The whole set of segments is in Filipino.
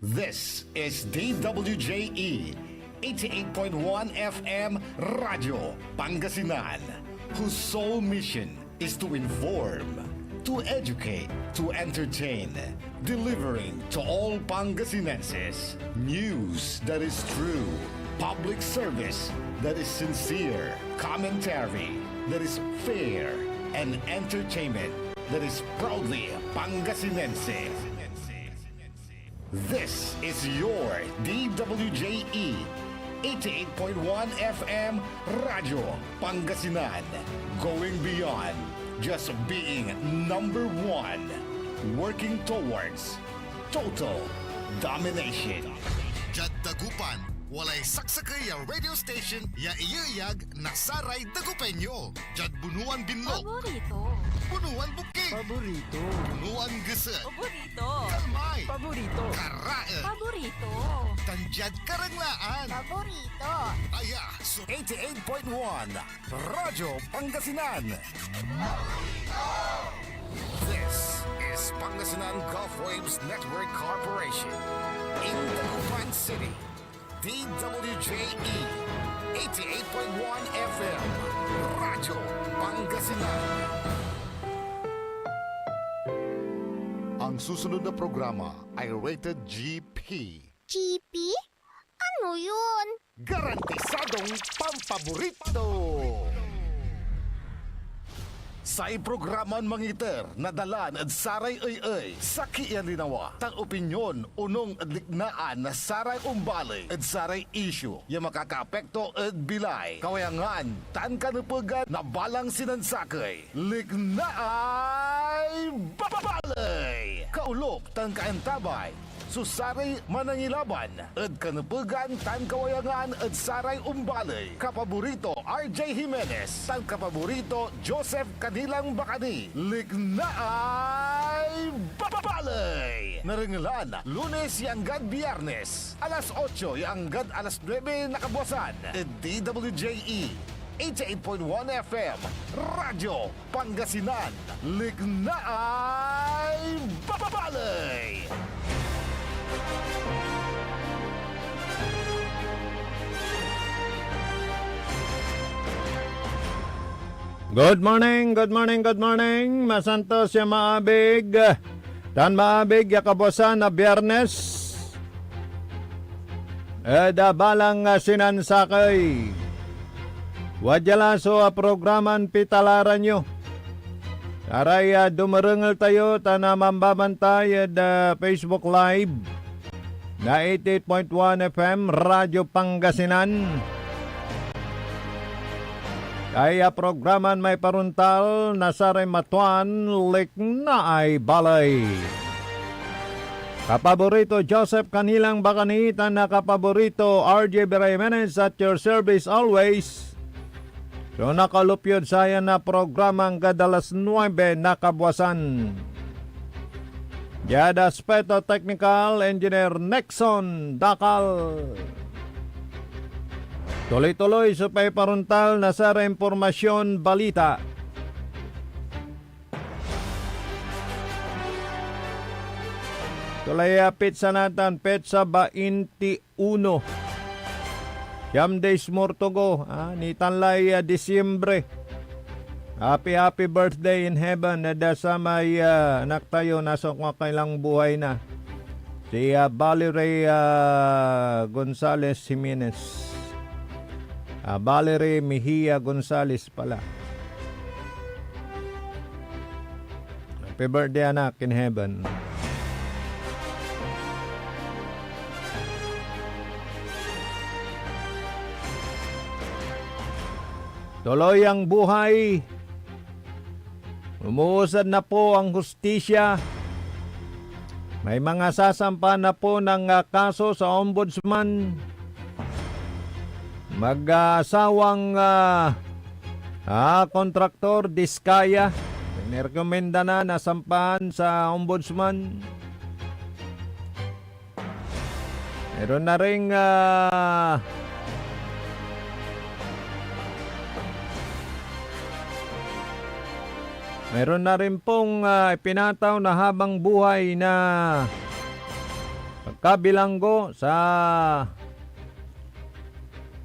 This is DWJE 88.1 FM Radio Pangasinan, whose sole mission is to inform, to educate, to entertain, delivering to all Pangasinenses news that is true, public service that is sincere, commentary that is fair, and entertainment that is proudly Pangasinense. This is your DWJE 88.1 FM Radio Pangasinan, going beyond just being number one, working towards total domination. Jad Dagupan, walay saksakay ya radio station ya iyayag nasaray Dagupenyo. Jad Bunuan Binlog, Paborito. Bunuan Bukid, Paborito. Bunuan Gese, Paborito. Kalmay, Paborito. Karae, Paborito. Tanjad Karanglaan. Paborito. Aya, so 88.1 Radio Pangasinan. This is Pangasinan Gulf Waves Network Corporation in Dagupan City. DWJE 88.1 FM Radio Pangasinan. Ang susunod na programa ay rated GP. GP? Ano yun? Garantisadong pampaborito! Sa iprograman mangiter, nadalan at saray ay sa kiyan linawa. Tang opinyon, unong adliknaan na saray umbalay at saray issue. Yung makakaapekto at bilay. Kawayangan, tan kanupugan na balang sinansakay. Liknaay babalay! Kaulok, tan kaentabay. Susaray manangilaban at kanupugan tan kawayangan at saray umbalay. Kapaborito RJ Jimenez, tan kapaborito Joseph Kanilang Bakani. Lignaay babalay. Naringalan Lunes yanggad Biyernes, alas 8 yanggad alas 9 nakabuasan. At DWJE 88.1 FM Radyo Pangasinan. Lignaay babalay. Good morning, good morning, good morning. Masantos ya maabig. Tan maabig ya kabosan na Biyernes. Eda balang sinansakay. Wadyalaso a programan pitalaran nyo. Aray dumarungal tayo tana mambabantay Facebook Live na 88.1 FM Radyo Pangasinan. Kaya programan may paruntal na saray matuan liknaay balay. Kapaborito Joseph Kanilang Bakani, na kapaborito RJ Jimenez at your service always. So nakalupyod saya na programang kadalas 9 nakabuasan. Yada Aspeto Technical Engineer Nexon Dakal. Tuloy-tuloy sa paiparuntal na sa impormasyon balita. Tulayapit sa natan, petsa 21. Yam days more to go. Ni tanlay Disyembre. Happy birthday in heaven. Nada sa may anak tayo, nasa kailang buhay na. Si Valerie Gonzales Jimenez. Valerie Mejia Gonzales pala. Happy birthday anak in heaven. Tuloy ang buhay. Umuusad na po ang hustisya. May mga sasampa na po ng kaso sa ombudsman. Mag-asawang kontraktor Diskaya. Nirekomenda na sampahan sa ombudsman. Meron na ring pong ipinataw na habang buhay na kabilanggo sa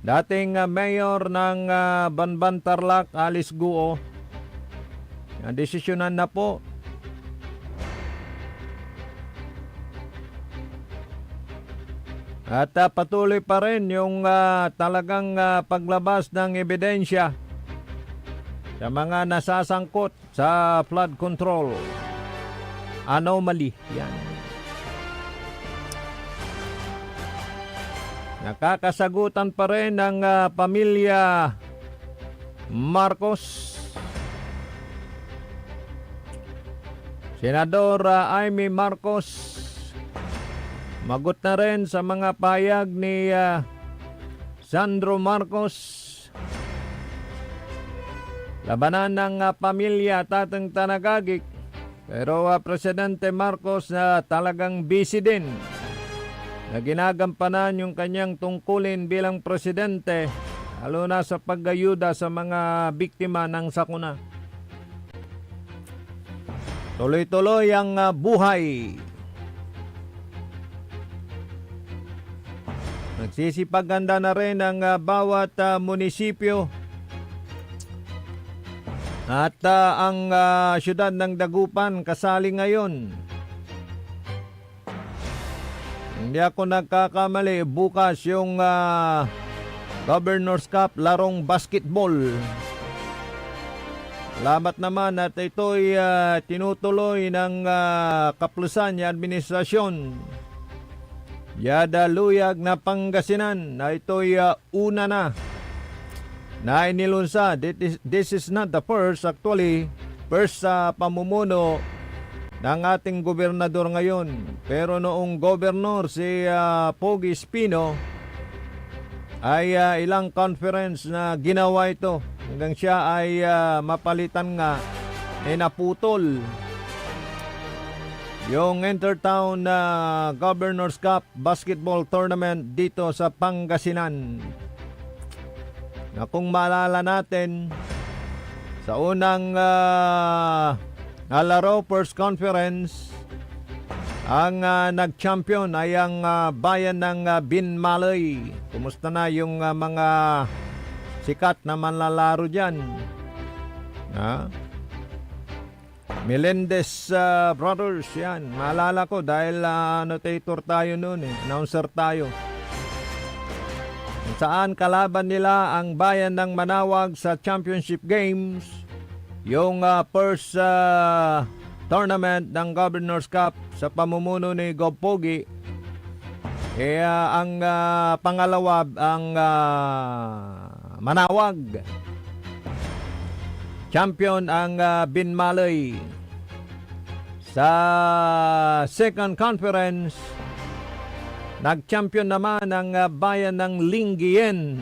dating mayor ng Banban Tarlac, Alice Guo. Desisyonan na po. At patuloy pa rin yung talagang paglabas ng ebidensya sa mga nasasangkot sa flood control anomaly. Yan. Nakakasagutan pa rin ng pamilya Marcos. Senador Amy Marcos magot na rin sa mga payag ni Sandro Marcos. Labanan ng pamilya Tatang Tanagagik. Pero Presidente Marcos na talagang busy din na ginagampanan yung kanyang tungkulin bilang presidente, lalo na sa pag-ayuda sa mga biktima ng sakuna. Tuloy-tuloy ang buhay. Nagsisipaganda na rin ang bawat munisipyo at ang syudad ng Dagupan kasali ngayon. Hindi ako nagkakamali, bukas yung Governor's Cup larong basketball. Salamat naman at ito'y tinutuloy ng Kaplusan ni Administrasyon Yada Luyag na Pangasinan na ito'y una na inilunsa. This is not the first actually. First sa pamumuno ng ating gobernador ngayon. Pero noong gobernor si Pogi Espino ay ilang conference na ginawa ito hanggang siya ay mapalitan nga naputol yung Intertown Governor's Cup Basketball Tournament dito sa Pangasinan. Na kung maalala natin sa unang laro, first conference, ang nag-champion ay ang bayan ng Binmalay. Kumusta na yung mga sikat na manlalaro dyan? Melendez Brothers, yan. Maalala ko dahil annotator tayo noon, announcer tayo. Saan kalaban nila ang bayan ng Manawag sa Championship Games, yung first tournament ng Governor's Cup sa pamumuno ni Gov. Pogi. Ang pangalawa ang Manawag. Champion ang Binmalay. Sa second conference, nag-champion naman ang bayan ng Lingayen.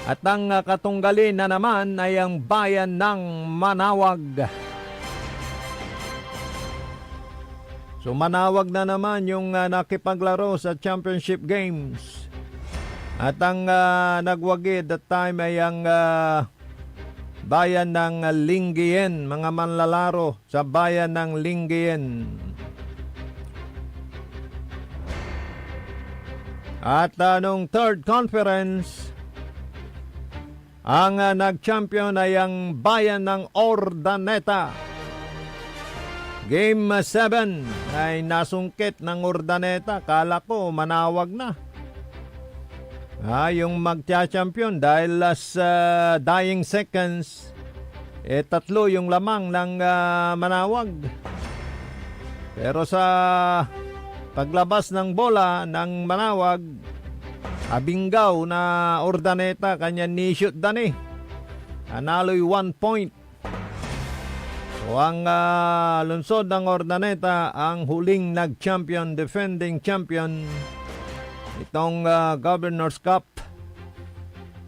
At ang katunggalin na naman ay ang bayan ng Manawag. So Manawag na naman yung nakipaglaro sa Championship Games. At ang nagwagi that time ay ang bayan ng Lingayen, mga manlalaro sa bayan ng Lingayen. At nung third conference, ang nag-champion ay ang bayan ng Ordaneta. Game 7 ay nasungkit ng Ordaneta. Kala ko Manawag na. Yung magcha-champion dahil last dying seconds, tatlo yung lamang ng Manawag. Pero sa paglabas ng bola ng Manawag, abinggaw na Ordaneta, kanya ni-shoot dani. Analoy 1 point. So ang lungsod ng Ordaneta ang huling nag-champion, defending champion itong Governor's Cup.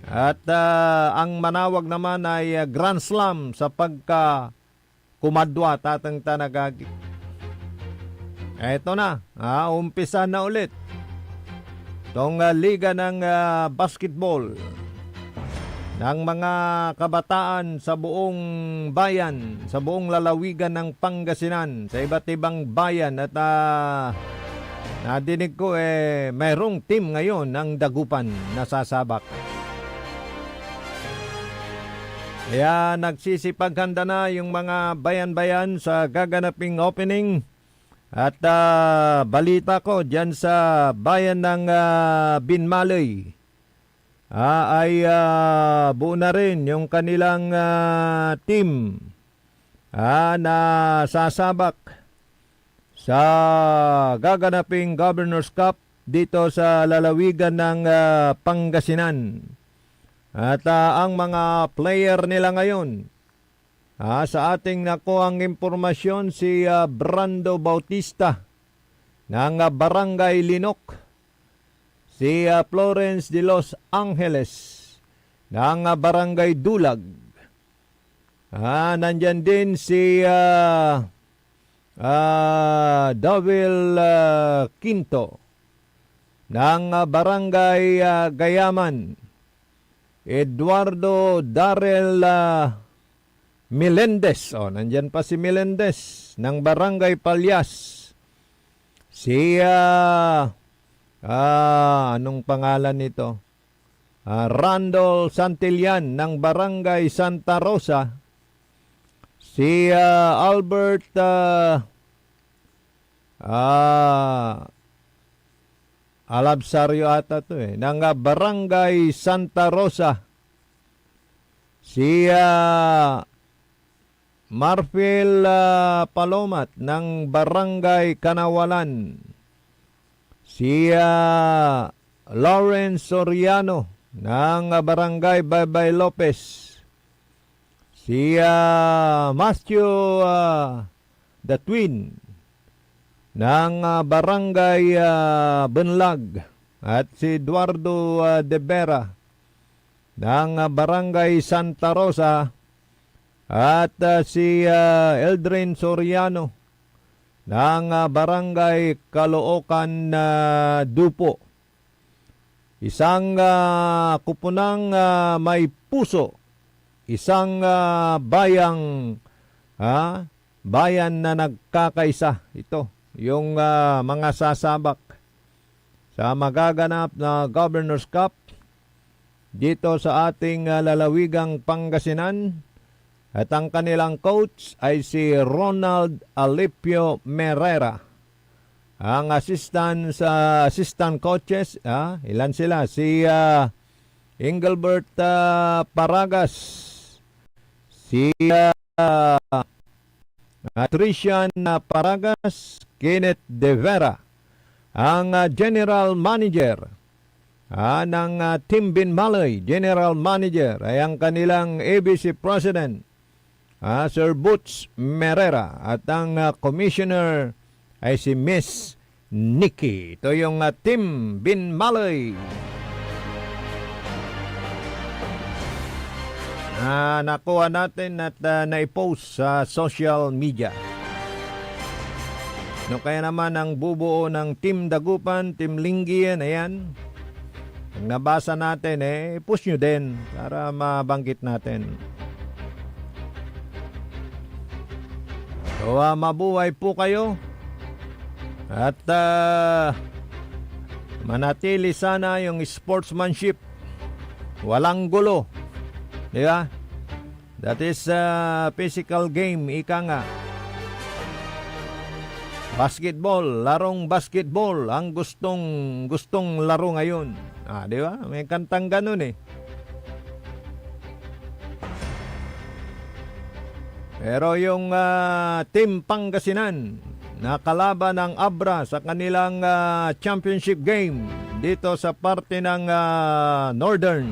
At ang Manawag naman ay Grand Slam sa pagka kumadwa Tatang Tanagagik. Eto na, umpisa na ulit itong liga ng basketball ng mga kabataan sa buong bayan, sa buong lalawigan ng Pangasinan, sa iba't ibang bayan. At Nadinig ko mayroong team ngayon ng Dagupan na sasabak. Kaya nagsisipaghanda na yung mga bayan-bayan sa gaganaping opening. At balita ko dyan sa bayan ng Binmaloy ay buo na rin yung kanilang team na sasabak sa gaganaping Governor's Cup dito sa lalawigan ng Pangasinan. At ang mga player nila ngayon, sa ating nakuhang impormasyon, si Brando Bautista ng Barangay Linok, si Florence de los Angeles ng Barangay Dulag, nandyan din si Dawil Quinto ng Barangay Gayaman, Eduardo Darrell Melendez, nandyan pa si Melendez ng Barangay Palyas, si anong pangalan nito? Randall Santillan ng Barangay Santa Rosa, si Albert Alabsario ata to ng Barangay Santa Rosa, si Marfil Palomat ng Barangay Kanawalan, si Lawrence Soriano ng Barangay Baybay Lopez, si Matthew the Twin ng Barangay Benlag, at si Eduardo de Vera ng Barangay Santa Rosa, at si Eldrin Soriano ng Barangay Caloocan Dupo. Isang kupunang may puso, isang bayan na nagkakaisa. Ito yung mga sasabak sa magaganap na Governor's Cup dito sa ating lalawigang Pangasinan. At ang kanilang coach ay si Ronald Alipio Merera. Ang assistant coaches, ilan sila? Si Engelbert Paragas, si Trician Paragas, Kenneth De Vera. Ang general manager ng Team Binmaloy, general manager ay ang kanilang ABC president, Sir Butch Merera, at ang commissioner ay si Miss Nikki. Ito yung Team Binmaloy. Nakuha natin at naipost sa social media. Kaya naman ang bubuo ng Team Dagupan, Team Lingian, ayan. Ang nabasa natin, push nyo din para mabanggit natin. So, mabuhay po kayo at manatili sana yung sportsmanship. Walang gulo. Di ba? That is physical game, ika nga. Basketball, larong basketball ang gustong laro ngayon. Di ba? May kantang ganun Pero yung Team Pangasinan na kalaban ng Abra sa kanilang championship game dito sa parte ng Northern.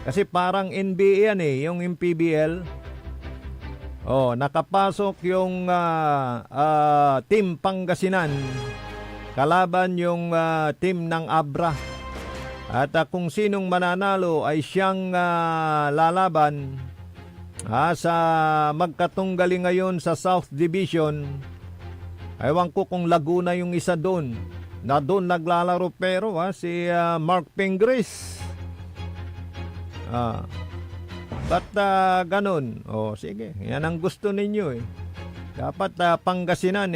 Kasi parang NBA yan yung PBL. Nakapasok yung Team Pangasinan kalaban yung team ng Abra. At kung sinong mananalo ay siyang lalaban sa magkatunggali ngayon sa South Division. Ewan ko kung Laguna yung isa doon. Na doon naglalaro pero si Mark Pingris. Ba't ganun? Sige, yan ang gusto ninyo Dapat Pangasinan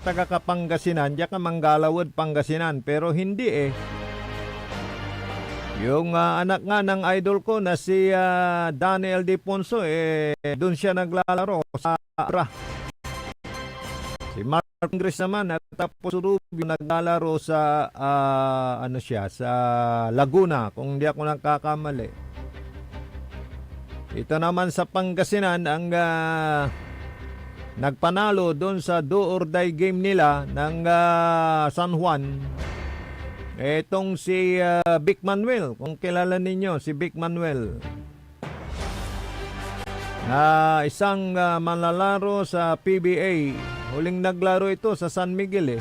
taga Kapangasinan, diya ka Manggalawod, Pangasinan, pero hindi Yung anak nga ng idol ko na si Daniel Diponso doon siya naglalaro sa Abra. Si Mark Ingres naman at tapos Rubio naglalaro sa sa Laguna kung hindi ako nagkakamali. Ito naman sa Pangasinan ang nagpanalo doon sa do or die game nila ng San Juan. Etong si Vic Manuel, kung kilala ninyo si Vic Manuel. Isang manlalaro sa PBA. Huling naglaro ito sa San Miguel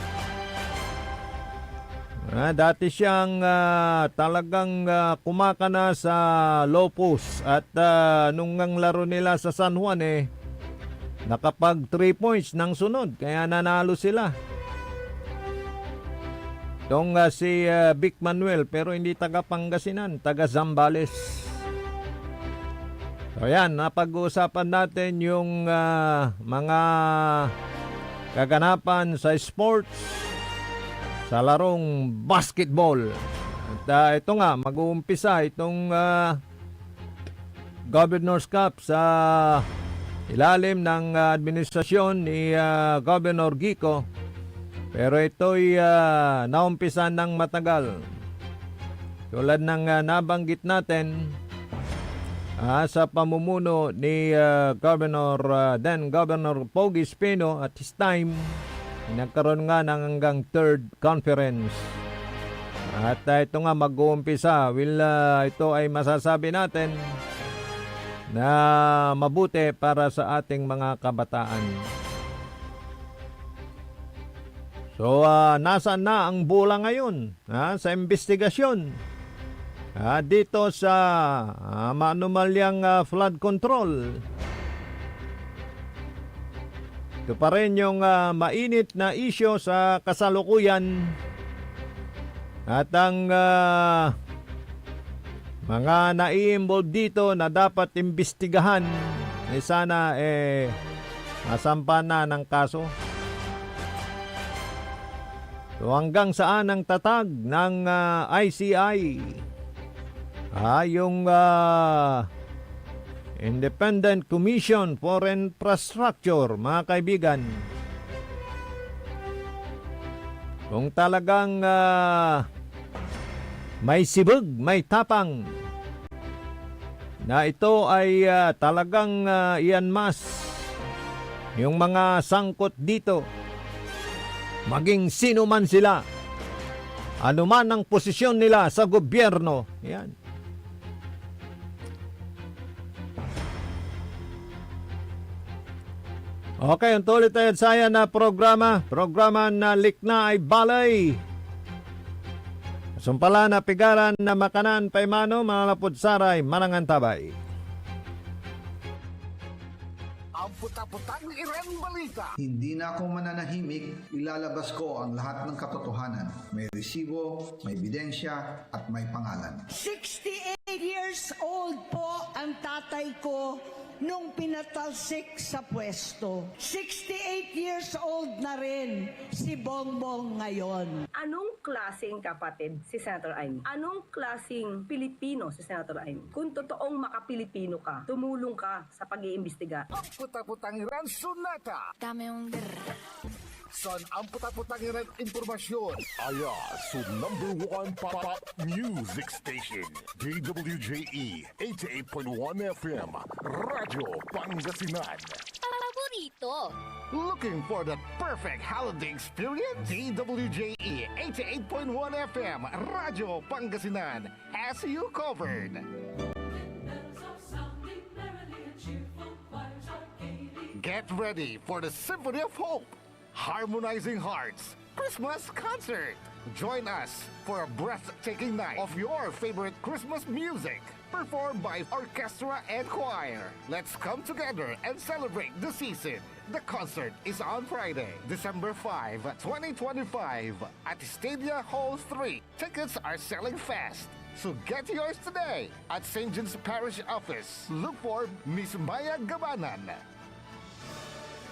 dati siyang talagang kumakana sa low post at nung ang laro nila sa San Juan nakapag 3 points ng sunod kaya nanalo sila. Itong si Vic Manuel pero hindi taga Pangasinan, taga Zambales. So yan, napag-uusapan natin yung mga kaganapan sa sports sa larong basketball. At ito nga, mag-uumpisa itong Governor's Cup sa ilalim ng administrasyon ni Governor Gico. Pero ito'y naumpisan ng matagal. Tulad ng nabanggit natin sa pamumuno ni then Governor Pogi Espino at his time, nagkaroon nga ng hanggang third conference. At ito nga mag-uumpisa. Ito ay masasabi natin na mabuti para sa ating mga kabataan. So, nasaan na ang bola ngayon sa investigasyon dito sa maanumalyang flood control? Ito pa rin yung mainit na isyo sa kasalukuyan at ang mga nai-involve dito na dapat imbestigahan sana masampa na ng kaso. So hanggang saan ang tatag ng ICI? Yung Independent Commission for Infrastructure, mga kaibigan. Kung talagang may sibug, may tapang na ito ay talagang ianmas yung mga sangkot dito, maging sino man sila, anuman ang posisyon nila sa gobyerno. Yan. Okay, tuloy tayo sa na programa na Likna ay Balay. Sumpala na pigaran na makanan paimano, malapod saray, manangantabay. Ang puta-putang Iren Balita. Hindi na ako mananahimik, ilalabas ko ang lahat ng katotohanan. May resibo, may ebidensya, at may pangalan. 68 years old po ang tatay ko nung pinatalsik sa pwesto. 68 years old na rin si Bongbong ngayon. Anong klaseng kapatid si Senator Amy? Anong klaseng Pilipino si Senator Amy? Kung totoong makapilipino ka, tumulong ka sa pag-iimbestiga. Ang puta-putang Iren Sunata. Dame un Son ang puta-putang Iren impormasyon. Aya sa #1 pop music station, DWJE 88.1 FM, Radyo Pangasinan. Paborito. Looking for the perfect holiday experience? DWJE 88.1 FM, Radyo Pangasinan has you covered. Get ready for the Symphony of Hope, Harmonizing Hearts Christmas Concert. Join us for a breathtaking night of your favorite Christmas music, performed by orchestra and choir. Let's come together and celebrate the season. The concert is on Friday, December 5, 2025 at Stadia Hall 3. Tickets are selling fast, so get yours today at St. John's Parish Office. Look for Miss Maya Gabanan.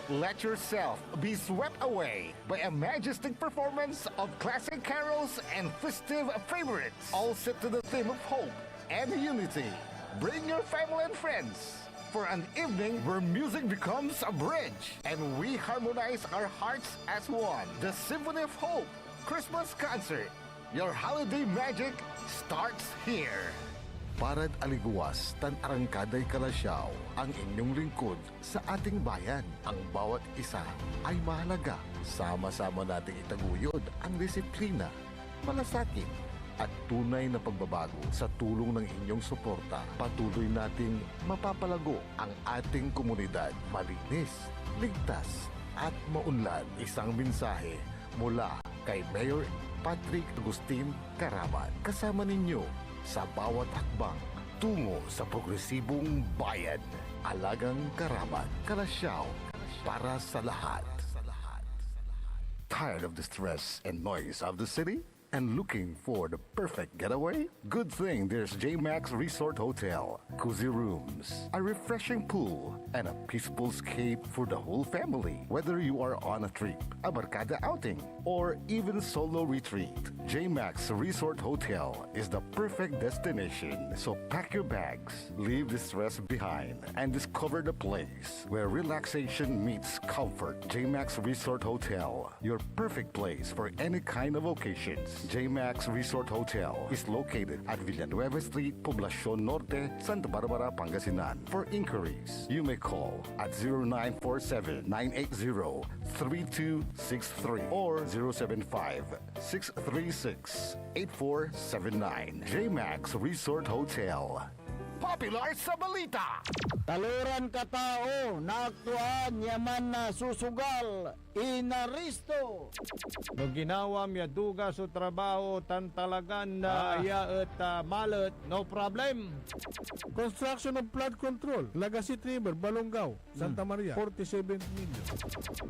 Let yourself be swept away by a majestic performance of classic carols and festive favorites, all set to the theme of hope and unity. Bring your family and friends for an evening where music becomes a bridge and we harmonize our hearts as one. The Symphony of Hope Christmas Concert. Your holiday magic starts here. Parad aliguas, tan arangkaday kalasyaw, ang inyong lingkod sa ating bayan. Ang bawat isa ay mahalaga. Sama-sama nating itaguyod ang disiplina, malasakit, at tunay na pagbabago. Sa tulong ng inyong suporta, patuloy nating mapapalago ang ating komunidad. Malinis, ligtas, at maunlad. Isang mensahe mula kay Mayor Patrick Agustin Caraman. Kasama ninyo sa bawat hakbang tungo sa progresibong bayan. Alagang Caraman, Kalasyaw, para sa lahat. Tired of the stress and noise of the city? And looking for the perfect getaway? Good thing there's JMax Resort Hotel. Cozy rooms, a refreshing pool, and a peaceful escape for the whole family. Whether you are on a trip, a barkada outing, or even solo retreat, JMax Resort Hotel is the perfect destination. So pack your bags, leave the stress behind, and discover the place where relaxation meets comfort. JMax Resort Hotel, your perfect place for any kind of occasions. JMax Resort Hotel is located at Villanueva Street, Poblacion Norte, Santa Barbara, Pangasinan. For inquiries, you may call at 0947-980-3263 or 075-636-8479. JMax Resort Hotel. Popular sa balita. Taluran ka tao, naaktuan, yaman na susugal, inaristo. No ginawa miya duga sa trabaho tan talagan na at malat, no problem. Construction of flood control, Lagasit River, Balongaw, Santa Maria, 47 million.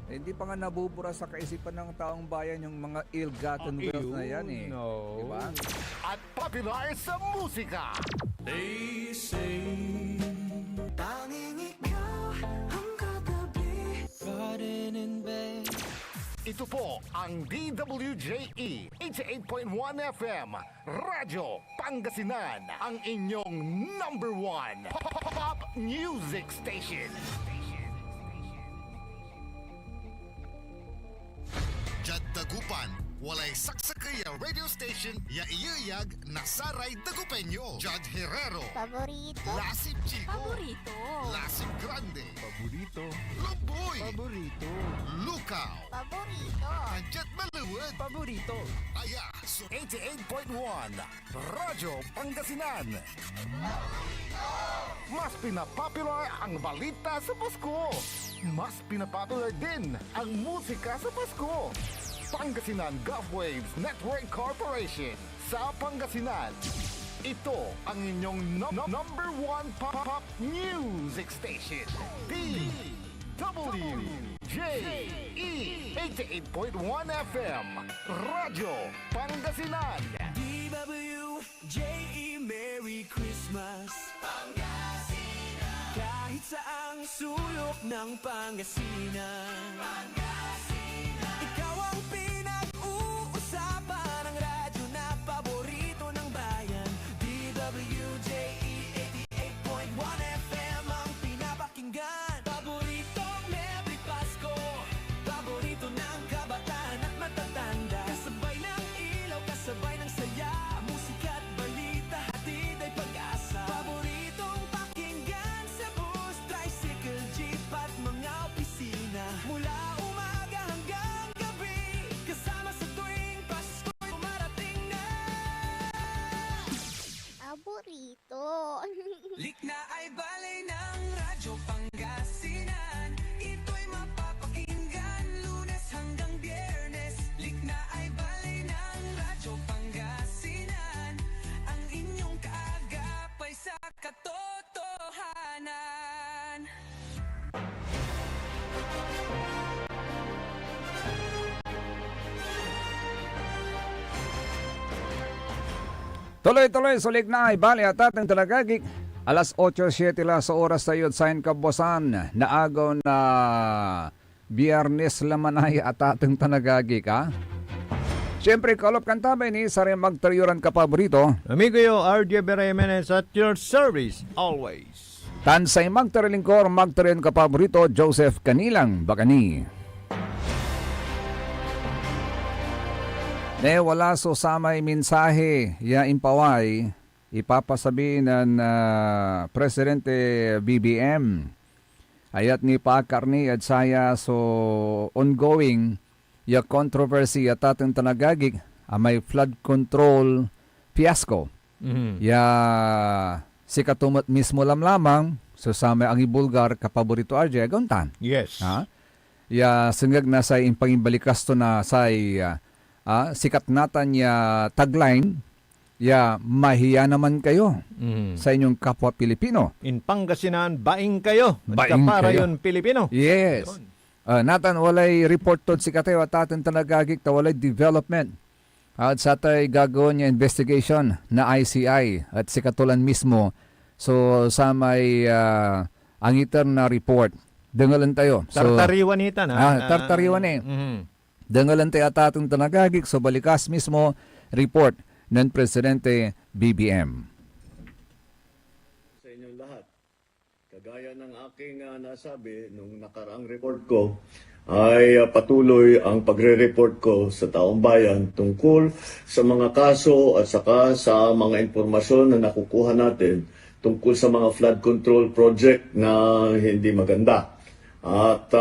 Hindi pa nga nabubura sa kaisipan ng taong bayan yung mga ill-gotten wealth na yan eh. No. Diba? At popular sa musika. Ito po ang DWJE 88.1 FM Radyo Pangasinan, ang inyong number one pop music station. Jad Dagupan, walay saksakaya radio station ya iyayag nasaray Dagupeño. Jad Herrero, Paborito. Lasip Chico, Paborito. Lasip Grande, Paborito. Lumboy, Paborito. Lukaw, Paborito. Anjet Maluwad, Paborito. Aya, so 88.1 Radyo Pangasinan. Mas pinapopular ang balita sa Pasko. Mas pinapopular din ang musika sa Pasko. Pangasinan Golfwaves Network Corporation sa Pangasinan. Ito ang inyong number one pop music station. DWJE 88.1 FM Radyo Pangasinan. DWJE Merry Christmas Pangasinan. Kahit saang sulok ng Pangasinan, ikaw ang pinag-uusapan ng radyo na paborito ng bayan. DWJE 88.1 FM ang pinapakinggan. Paboritong Merry Pasko, paborito ng kabataan at matatanda. Kasabay ng ilaw, kasabay ng saya, musika at balita, hatid ay pag-asa. Paboritong pakinggan sa bus, tricycle, jeep at mga opisina. Mula umaga hanggang gabi, kasama sa tuwing Pasko'y umarating na. Paborito. Likna ay balay ng Radyo Pangasinan. Ito'y mapapakinggan Lunes hanggang Biyernes. Likna ay balay ng Radyo Pangasinan. Ang inyong kaagapay sa katotohanan. Tuloy-tuloy sulik na ay bali at ating talagagik. Alas 8:07 la sa oras tayo sa Kabosan na agaw na Biyernes lamanay at ating tanagagi ka. Siyempre, Kalop Kantabay ni Saray Magtariyuran ka paborito. Amigo yo, RJ Beremenes at your service always. Tansay Magtarilingkor, Magtariyan ka paborito, Joseph Kanilang Bakani. Ne wala so samay mensahe ya impaway ipapasabi ng Presidente BBM ayat ni Pakarni at saya so ongoing ya controversy at ating tanagagig may flood control fiasco ya si katumat mismo lamang so samay ang ibulgar kapaborito RJ aguntan Yes. ya singag na sa impangimbalikas to na say sikat natan ya tagline ya mahiya naman kayo sa inyong kapwa Pilipino. In Pangasinan, baing kayo. Baing Para kayo. yun Pilipino. Yes. Natan walay report to si katayo at atin tanagagik ta walay development. At sa tay gagawin niya investigation na ICI at si katulan mismo. So sa may angiter na report. Dengalan tayo. So, Tartariwan ita na. tartariwan Dengalan tayo at ating tanagagik. So balikas mismo report ng Presidente BBM. Sa inyong lahat, kagaya ng aking nasabi nung nakaraang report ko, ay patuloy ang pagre-report ko sa taong bayan tungkol sa mga kaso at saka sa mga impormasyon na nakukuha natin tungkol sa mga flood control project na hindi maganda. At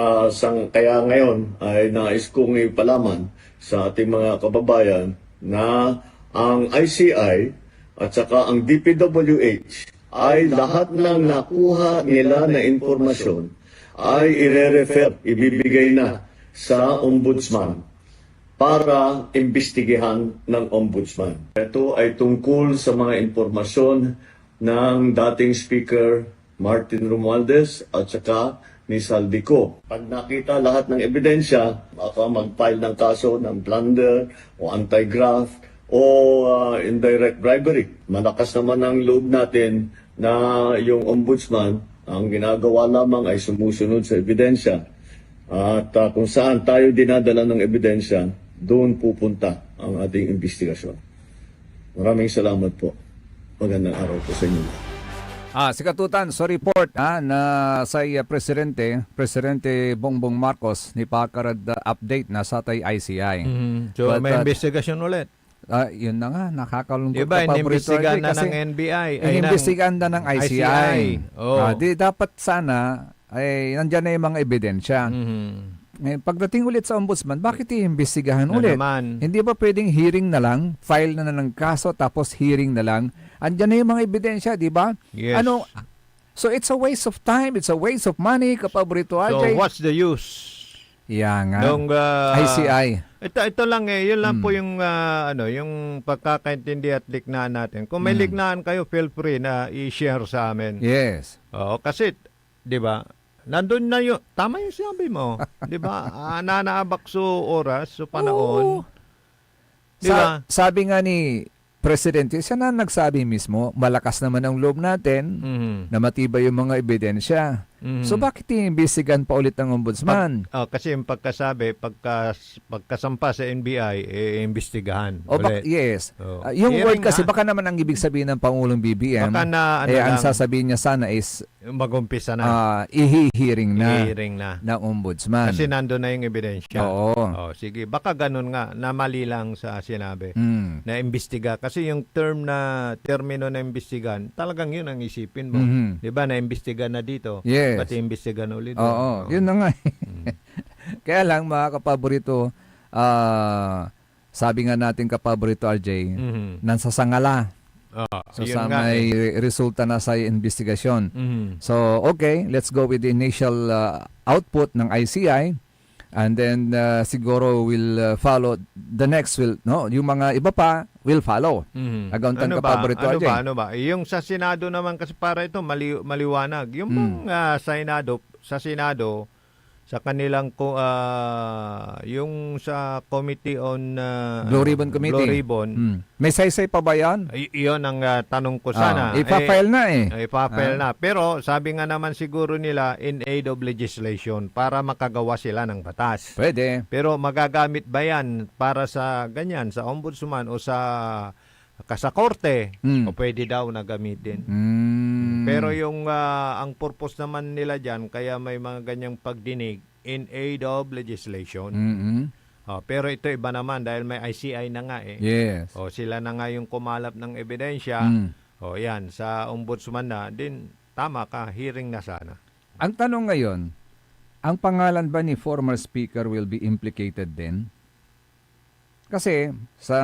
kaya ngayon ay nais kong ipalaman sa ating mga kababayan na ang ICI at saka ang DPWH ay lahat ng nakuha nila na informasyon ay ire-refer, ibibigay na sa ombudsman para imbestigahan ng ombudsman. Ito ay tungkol sa mga impormasyon ng dating Speaker Martin Romualdez at saka ni Saldico. Pag nakita lahat ng ebidensya, baka mag-file ng kaso ng plunder o anti-graft o indirect bribery. Malakas naman ang loob natin na yung ombudsman, ang ginagawa lamang ay sumusunod sa ebidensya. At kung saan tayo dinadala ng ebidensya, doon pupunta ang ating investigasyon. Maraming salamat po. Magandang araw po sa inyo. Si Katutan, so report na sa Presidente Bongbong Marcos ni Pakarad update na sa tay ICI. So But, may investigasyon ulit. Yun na nga, nakakalungkot. Diba, inimbestigahan na kasi ng NBI. inimbestigahan na ng ICI. Oh. Di dapat sana, ay nandyan na yung mga ebidensya. Ngayon, pagdating ulit sa ombudsman, bakit iimbestigahan ulit? Naman. Hindi ba pwedeng hearing na lang, file na ng kaso, tapos hearing na lang? Andyan na yung mga ebidensya, di ba? Yes. So it's a waste of time, it's a waste of money, kapaborito So RJ. what's the use? Yan nga. Nung, ICI. Ito lang yun lang po yung yung pagkakaintindi at lignaan natin. Kung may lignaan kayo, feel free na i-share sa amin. Yes. Oo, kasi 'di ba? Nandun na yun. Tama yung sabi mo. 'Di ba? Nanaabak so oras, so panahon. 'Di ba? Sabi nga ni Presidente, siya na nagsabi mismo, malakas naman ang loob natin na matibay yung mga ebidensya. So bakit iimbestigahan pa ulit ng ombudsman? Kasi yung pagkasabi, pagkasampa sa NBI, iimbestigahan ulit. Yes. Oh. Yung Hearing word kasi, na. baka naman ang ibig sabihin ng Pangulong BBM, Baka na, ang lang, sasabihin niya sana is, mag-umpisa na. i-hearing na I-hearing na. ng ombudsman. Kasi nandun na yung ebidensya. Oo. Sige, baka ganun nga, na mali lang sa sinabi. Na imbestiga. Kasi yung termino na imbestigan, talagang yun ang isipin mo. Di ba, na-imbestiga na dito. Yes. Pati imbestiga na ulit. Oo, yun na nga. Kaya lang, mga kapaborito, sabi nga natin kapaborito RJ, nansasangala. So sa may resulta na sa investigasyon. So okay, let's go with the initial output ng ICI and then siguro will follow the next yung mga iba pa will follow. Agauntan kapaborito RJ. Ano ba? Yung sa Senado naman kasi para ito maliwanag. Yung sa Senado, sa kanilang yung sa Committee on Blue Ribbon Committee. Blue Ribbon. May say-say pa ba yan? Iyon ang tanong ko sana. Ipa-file na eh. Ipa-file na. Pero sabi nga naman siguro nila in aid of legislation para makagawa sila ng batas. Pwede. Pero magagamit ba yan para sa ganyan, sa ombudsman o sa korte? O pwede daw na gamitin? Pero yung ang purpose naman nila dyan, kaya may mga ganyang pagdinig in aid of legislation. Pero ito iba naman dahil may ICI na nga eh. Yes. Sila na nga yung kumalap ng ebidensya. Yan, sa ombudsman na din, tama ka, hearing na sana. Ang tanong ngayon, ang pangalan ba ni former speaker will be implicated din? Kasi sa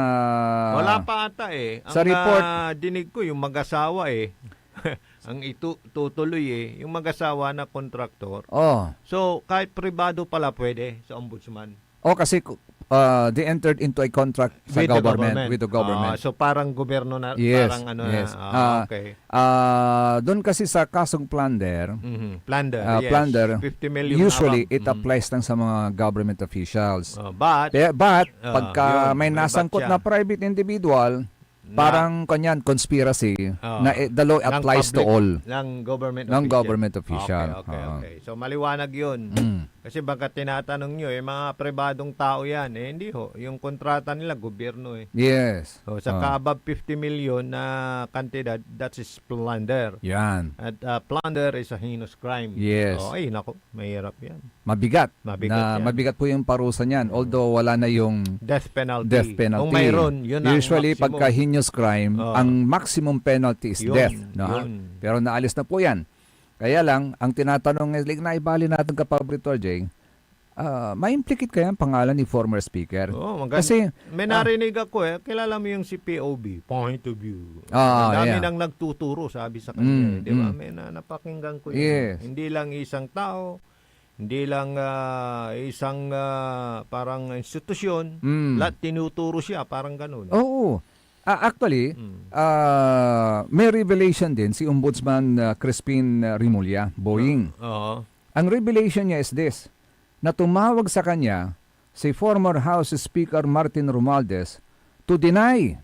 wala pa ata eh. Sa ang report, dinig ko yung mag-asawa eh. Ang tutuloy eh, yung mag-asawa na kontraktor. So kahit pribado pala pwede sa ombudsman. Kasi they entered into a contract sa government, with the government. So parang gobyerno na, yes, parang ano yes. na. Okay. Doon kasi sa kasong plunder, yes. plunder, 50 million usually it applies lang sa mga government officials. But pagka may nasangkot na private individual, parang kanyan conspiracy na the law applies to all ng government official. Okay. So maliwanag 'yun. Kasi baka tinatanong nyo mga pribadong tao 'yan hindi ho. Yung kontrata nila gobyerno eh. Yes. So sa above 50 million na kantidad, that is plunder. Yan. At plunder is a heinous crime. Yes. Ay nako, mahirap 'yan. Mabigat. Yan. Mabigat po yung parusa niyan. Although wala na yung death penalty. Kung mayroon, yun ang usually maximum. pagka heinous crime, ang maximum penalty is death. No? Pero naalis na po yan. Kaya lang, ang tinatanong is, like, naibali natin kapabrito, Jay, ma-implicate kaya ang pangalan ni former speaker? Kasi, may narinig ako kilala mo yung si POV, point of view. Dami nang nagtuturo, sabi sa kanya. Di ba? May napakinggan ko yun. Yes. Hindi lang isang tao, hindi lang isang parang institusyon, lahat tinuturo siya, parang ganun. Oo. Actually, may revelation din si Ombudsman Crispin Rimulya, Boying. Ang revelation niya is this, na tumawag sa kanya si former House Speaker Martin Romualdez to deny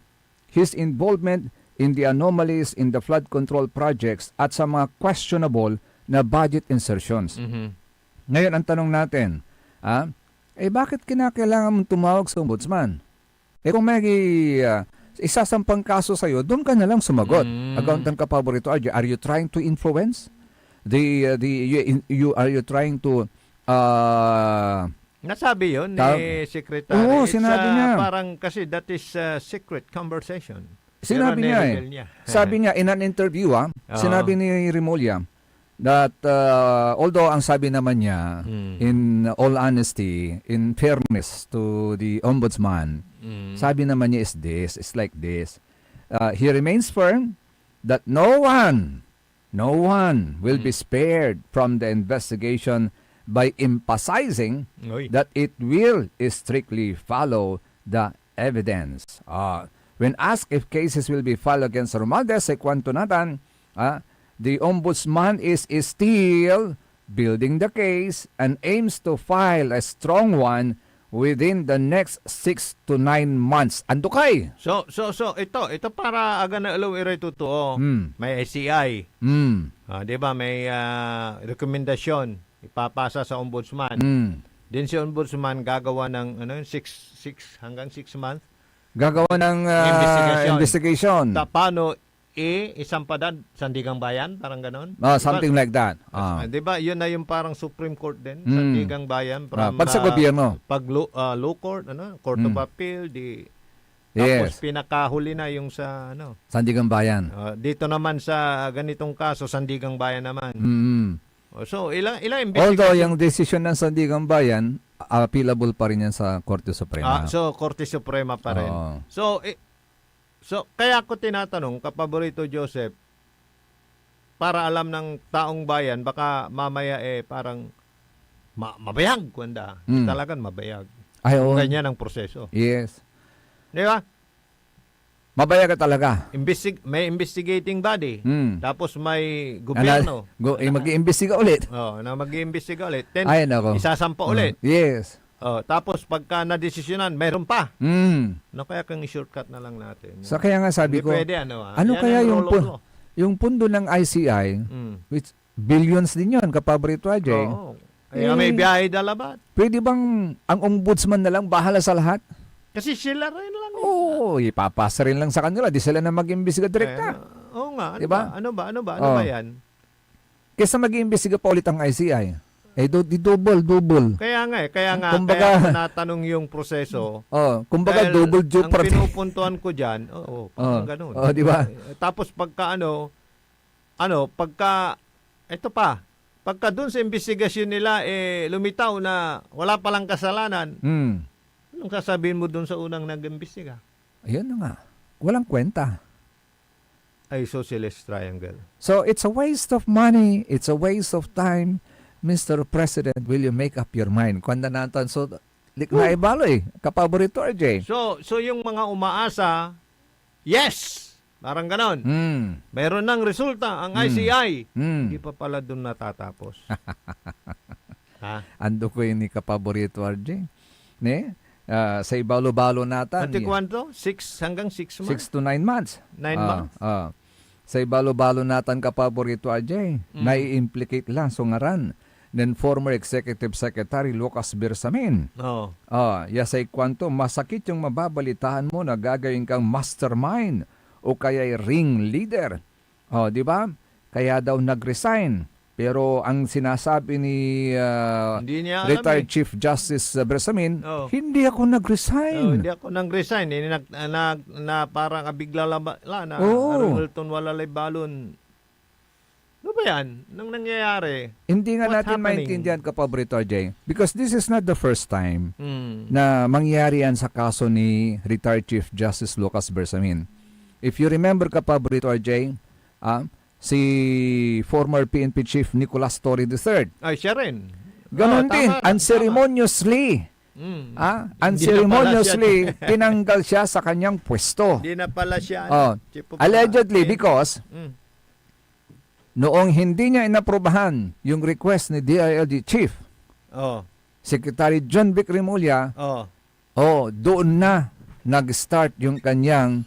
his involvement in the anomalies in the flood control projects at sa mga questionable na budget insertions. Ngayon, ang tanong natin, bakit kinakailangan mong tumawag sa ombudsman? Kung may isasampang kaso sa'yo, doon ka na lang sumagot. Accountant ka paborito, are you trying to influence? Are you trying to nasabi yun ni Secretary. Oo, sinabi niya. Parang kasi that is secret conversation. Sinabi niya Sabi niya in an interview, sinabi ni Rimulya that although ang sabi naman niya, in all honesty, in fairness to the ombudsman, sabi naman niya is like this. He remains firm that no one will be spared from the investigation by emphasizing that it will strictly follow the evidence. When asked if cases will be filed against Romualdez, kwento natin, the ombudsman is still building the case and aims to file a strong one within the next 6 to 9 months. Ando kay? So ito para aga na alaw iray totoo. May ICI. 'Di ba may rekomendasyon ipapasa sa ombudsman. Din si ombudsman gagawa ng 6 hanggang 6 months gagawa ng investigation. Paano isampadad Sandigang Bayan, parang ganon? Something like that. 'Di ba? 'Yun na yung parang Supreme Court din, Sandigang Bayan from pag sa gobyerno. Pag law court, Court of Appeal, tapos pinakahuli na yung sa Sandigang Bayan. Dito naman sa ganitong kaso Sandigang Bayan naman. So ilang although yung decision ng Sandigang Bayan, appealable pa rin yan sa Korte Suprema. So Korte Suprema pa rin. So kaya ko tinatanong, kapaborito Joseph, para alam ng taong bayan, baka mamaya parang mabayag kuanda. Talagang mabayag. Ay, ganyan ang proseso. Yes. Di ba? Mabaya ka talaga. May investigating body. Hmm. Tapos may gobyerno. Mag-iimbestiga ulit. Na mag-iimbestiga ulit. Then, Ay, nako. isasampa ulit. Yes. Tapos pagka na-desisyonan, mayroon pa. Mm. Kaya kang i-shortcut na lang natin. So kaya nga sabi Hindi ko, pwede, ano Yan kaya ang yung role of law. yung pundo ng ICI, which billions din yun, kapaborito Ajay. Oo. Kaya may biyahe dalabat. Pwede bang ang ombudsman na lang bahala sa lahat? Kasi sila rin lang. Oo, ipapasa rin lang sa kanila. Di sila na mag-imbestiga direkta. Oo nga. Diba? Ano ba yan? Kesa mag-imbestiga pa ulit ang ICI. Di double. Kaya nga, Kumbaga, kaya natanong yung proseso. Kumbaga Dahil double jeopardy. Ang pinupuntuan ko dyan, parang ganun. di ba? Tapos pagka pagka dun sa investigasyon nila, lumitaw na wala palang kasalanan, anong sasabihin mo dun sa unang nag-imbestiga? Ayun na nga. Walang kwenta. Ay, socialist triangle. So, it's a waste of money. It's a waste of time. Mr. President, will you make up your mind? Kwanda natin. So, naibalo kapaborito, RJ. So yung mga umaasa, yes! Parang ganon. Meron ng resulta ang ICI. Hindi pa pala doon natatapos. Ando ko yun ni kapaborito, RJ. Sa ibalo-balo natin. Pati kwanto? 6 hanggang 6 months? 6 to 9 months. 9 months? Sa ibalo-balo natin kapaborito, RJ, nai-implicate lang sungaran ng former Executive Secretary Lucas Bersamin. Yasay kwanto, masakit yung mababalitaan mo na gagawin kang mastermind o kaya ring leader. Di ba? Kaya daw nag-resign. Pero ang sinasabi ni retired Chief Justice Bersamin, hindi ako nag-resign. Hindi ako nag-resign. Na parang kabigla na Hamilton walalay balon. Ano ba yan? Nang nangyayari? Hindi nga natin maintindihan, kapaborito, Jay. Because this is not the first time na mangyari yan sa kaso ni retired Chief Justice Lucas Bersamin. If you remember, kapaborito, Jay, si former PNP Chief Nicolas Torre III. Ay, siya rin. Ganon din, unceremoniously. Unceremoniously, tinanggal siya sa kanyang pwesto. Hindi na pala siya. Allegedly, because noong hindi niya inaprobahan yung request ni DILG Chief, Secretary John Vic Remulla, doon na nag-start yung kanyang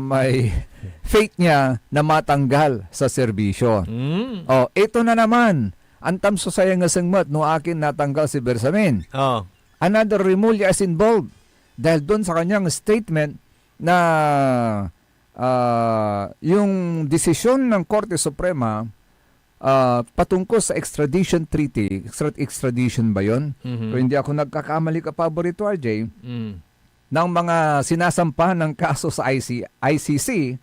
may fate niya na matanggal sa serbisyo. Ito na naman, antam so sayang ngasangmat no akin natanggal si Bersamin. Another Remulla is involved dahil doon sa kanyang statement na yung desisyon ng Korte Suprema patungkol sa extradition treaty, extradition ba yun? O hindi ako nagkakamali, kapaborito, RJ, ng mga sinasampahan ng kaso sa ICC,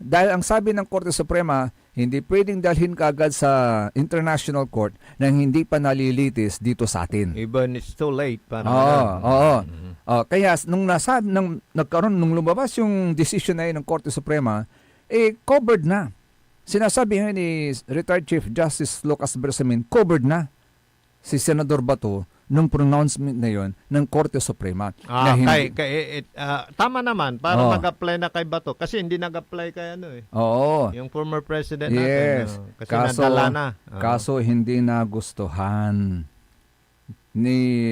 dahil ang sabi ng Korte Suprema, hindi pwedeng dalhin kaagad sa International Court nang hindi pa nalilitis dito sa atin. Even it's too late. Kaya nung nung lumabas yung decision na yun ng Korte Suprema, covered na. Sinasabi nga ni retired Chief Justice Lucas Bersamin, covered na si Senador Bato nung pronouncement na yon ng Korte Suprema. Tama naman para mag-apply na kay Bato kasi hindi nag-apply kay yung former president natin. Kasi nadala na. Kaso hindi nagustuhan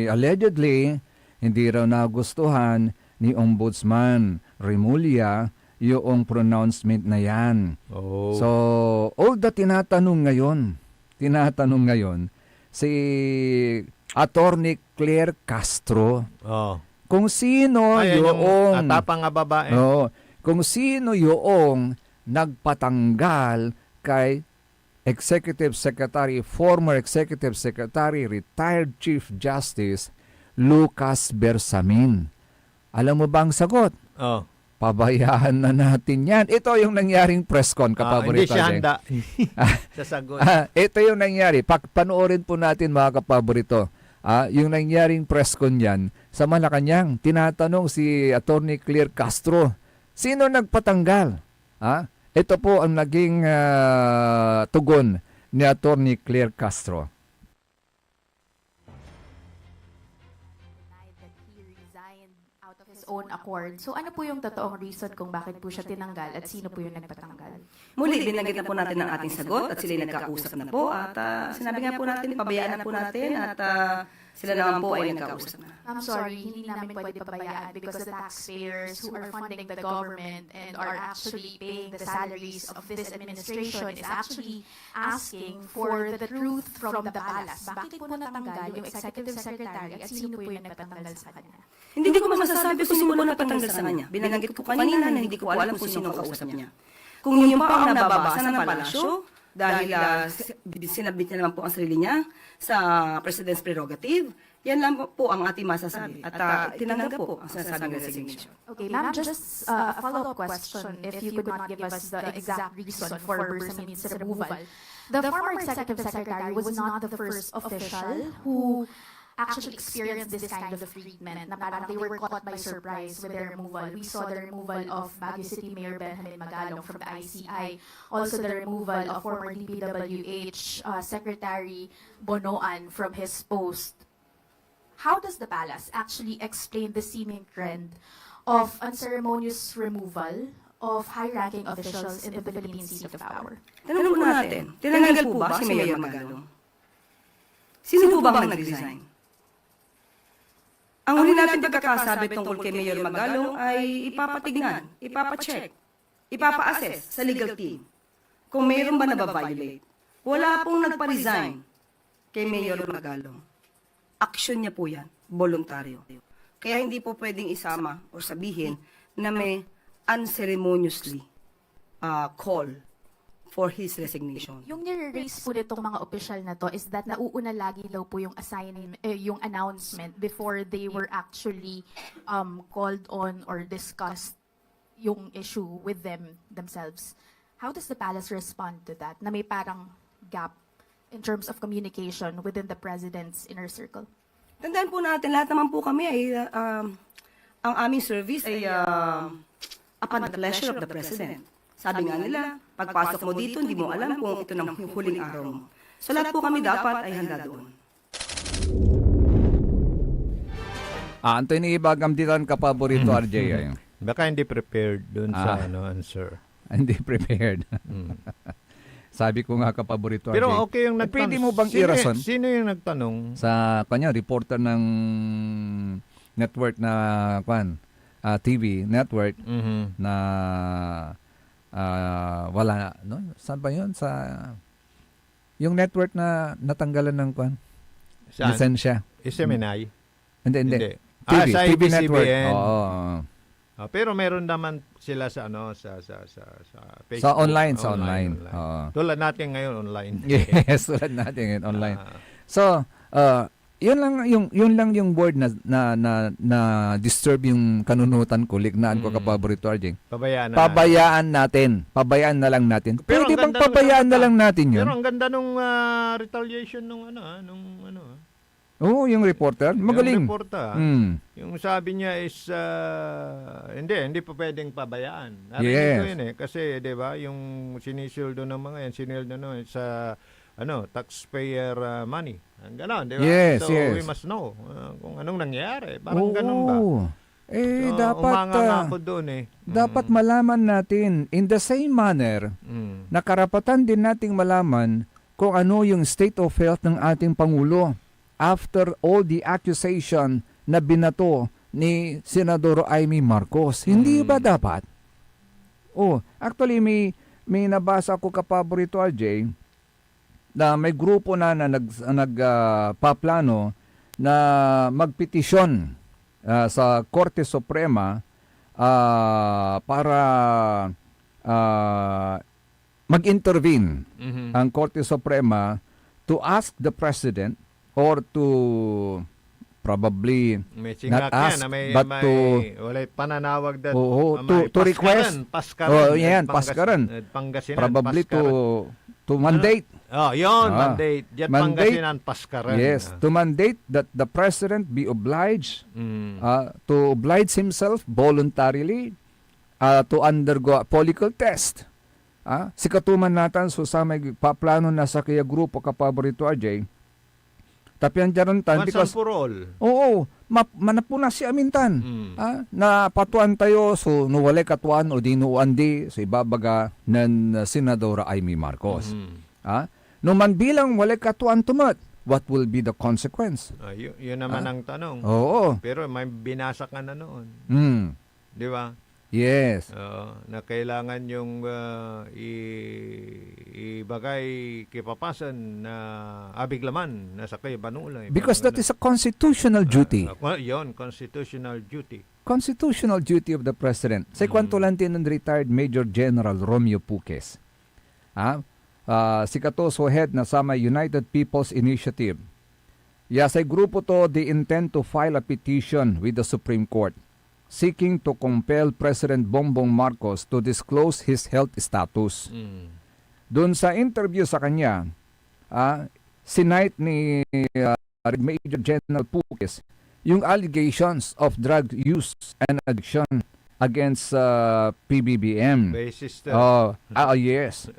allegedly hindi raw nagustuhan ni Ombudsman Remulla yung pronouncement na yan. So all the tinatanong ngayon si Attorney Claire Castro. Kung sino yung tapang nga babae. Kung sino yung nagpatanggal kay former Executive Secretary, retired Chief Justice Lucas Bersamin. Alam mo ba ang sagot? Pabayaan na natin yan. Ito yung nangyaring press con, kapaborito. Hindi siya handa sa sagot. Ito yung nangyari. Panoorin po natin, mga kapaborito. Yung nangyaring press con yan, sa Malacanang, tinatanong si Attorney Claire Castro, sino nagpatanggal? Ito po ang naging tugon ni Attorney Claire Castro. That he resigned out of his own accord. So ano po yung totoong reason kung bakit po siya tinanggal at sino po yung nagpatanggal? Muli, binanggit na po natin ang ating sagot at sila'y nagkausap na po at sinabi nga po natin, pabayaan na po natin at sila naman po ay nagkausap na. I'm sorry, hindi namin pwede pabayaan because the taxpayers who are funding the government and are actually paying the salaries of this administration is actually asking for the truth from the palace. Bakit po natanggal yung executive secretary at sino po yung nagpatanggal sa kanya? Hindi ko masasabi kung sino po nagpatanggal sa kanya. Binanggit ko kanina na hindi ko alam kung sino kausap niya. Kung yun pa ang nababasa ng palasyo, dahil sinabit niya naman po ang sarili niya sa President's prerogative, yan lang po ang ating masasabi. At tinanggap po ang sinasabing resignation. Okay, ma'am, just a follow-up question. If you could not give us the exact reason for Bersamin's removal. The former executive secretary was not the first official who actually experienced this kind of treatment na parang they were caught by surprise with their removal. We saw the removal of Baguio City Mayor Benjamin Magalong from the ICI, also the removal of former DPWH Secretary Bonoan from his post. How does the palace actually explain the seeming trend of unceremonious removal of high-ranking officials in the Philippine seat of power? Tanong po natin, tinanggal po ba si Mayor Magalong? Sino po ba ang nag-resign? Ang huli natin pagkakasabi tungkol kay Mayor Magalong ay ipapatignan, ipapacheck, ipapa-assess sa legal team kung mayroon ba nababiolate. Wala pong nagpa-resign kay Mayor Magalong. Aksyon niya po yan, voluntaryo. Kaya hindi po pwedeng isama o sabihin na may unceremoniously call for his resignation. Yung nire-raise po nitong mga opisyal na to is that nauuna lagi daw po yung yung announcement before they were actually called on or discussed yung issue with themselves. How does the palace respond to that? Na may parang gap in terms of communication within the president's inner circle? Tandaan po natin, lahat naman po kami ay ang aming service ay upon the pleasure of the president. Sabi nga nila, pagpasok mo dito, hindi mo alam kung ito ng huling araw mo. So lahat po kami dapat ay handa doon. Anthony Bagamditan ka paborito, RJ. Ay. Baka hindi prepared dun sa answer. Hindi prepared. Sabi ko nga kapaborito. Pero RJ. okay yung nagtanong. Pwede mo bang irason? Sino yung nagtanong? Sa kanya, reporter ng network na TV network na wala no? Saan ba yun? Sa yung network na natanggalan ng lisensya. SMNI? Hindi. Sa TV network. ABS-CBN. Oo. Pero meron naman sila sa Facebook. Sa online. Tulad natin ngayon online. Yes, tulad natin ngayon online. So, yun lang yung word na disturb yung kanunutan ko, lignaan ko kapaborito, RJ. Pabayaan natin. Pabayaan na lang natin. Pero pwede bang pabayaan na lang natin yun? Pero ang ganda nung retaliation nung Oo, yung reporter. Magaling. Yung reporter. Yung sabi niya is hindi pa pwedeng pabayaan. Narinig ko yun kasi 'di ba, yung sinisildo ng mga yan, sinildo sa taxpayer money. Ang ganon, 'di ba? Yes, so yes. we must know kung anong nangyari. Parang ganon ba? So, dapat ako doon dapat malaman natin in the same manner na karapatan din nating malaman kung ano yung state of health ng ating Pangulo after all the accusation na binato ni Senador Amy Marcos. Hindi ba dapat? Actually may nabasa ko kapaborito, RJ, na may grupo na nagpaplano na magpetisyon sa Korte Suprema para mag-intervene ang Korte Suprema to ask the President or to probably not ask, but to pananawag to request Paskaran. Probably to mandate. Mandate. Pangasinan Paskaran. Yes, to mandate that the President be obliged to oblige himself voluntarily to undergo a political test. Si katuman natin sa may paplano na sa kaya grupo kapaborito, RJ, Tapi ang jarantan, Once and for all. oo, manapuna si amintan. Na patuan tayo, so nuwalay katuan o dinuan di, so ibabaga ng Senadora Amy Marcos. Numan bilang walay katuan tumat, what will be the consequence? Yun naman ang tanong. Oo. Pero may binasa ka na noon. Di ba? Yes. Na kailangan yung ibagay kipapasan na abiglaman na sa kay Banulay. Because that is a constitutional duty. Yon, constitutional duty. Constitutional duty of the President. Sa kwanto lang din ng retired Major General Romeo Puques. Si Katoso head na sama United People's Initiative. Sa grupo to, they intend to file a petition with the Supreme Court seeking to compel President Bongbong Marcos to disclose his health status. Doon sa interview sa kanya, sinight ni Major General Puques yung allegations of drug use and addiction against PBBM. Basis yes.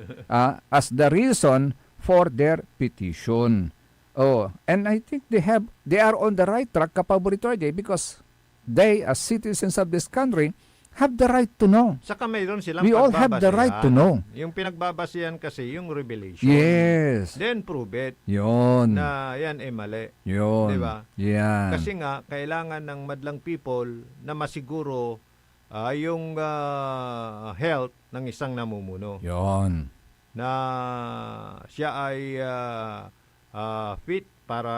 As the reason for their petition. And I think they are on the right track, Kapaborito RJ, because they, as citizens of this country, have the right to know. Saka mayroon silang We all have the right to know. Yung pinagbabasihan kasi, yung revelation. Yes. Then prove it. Yun. Na yan mali. Yun. Diba? Yan. Kasi nga, kailangan ng madlang people na masiguro yung health ng isang namumuno. Yun. Na siya ay fit para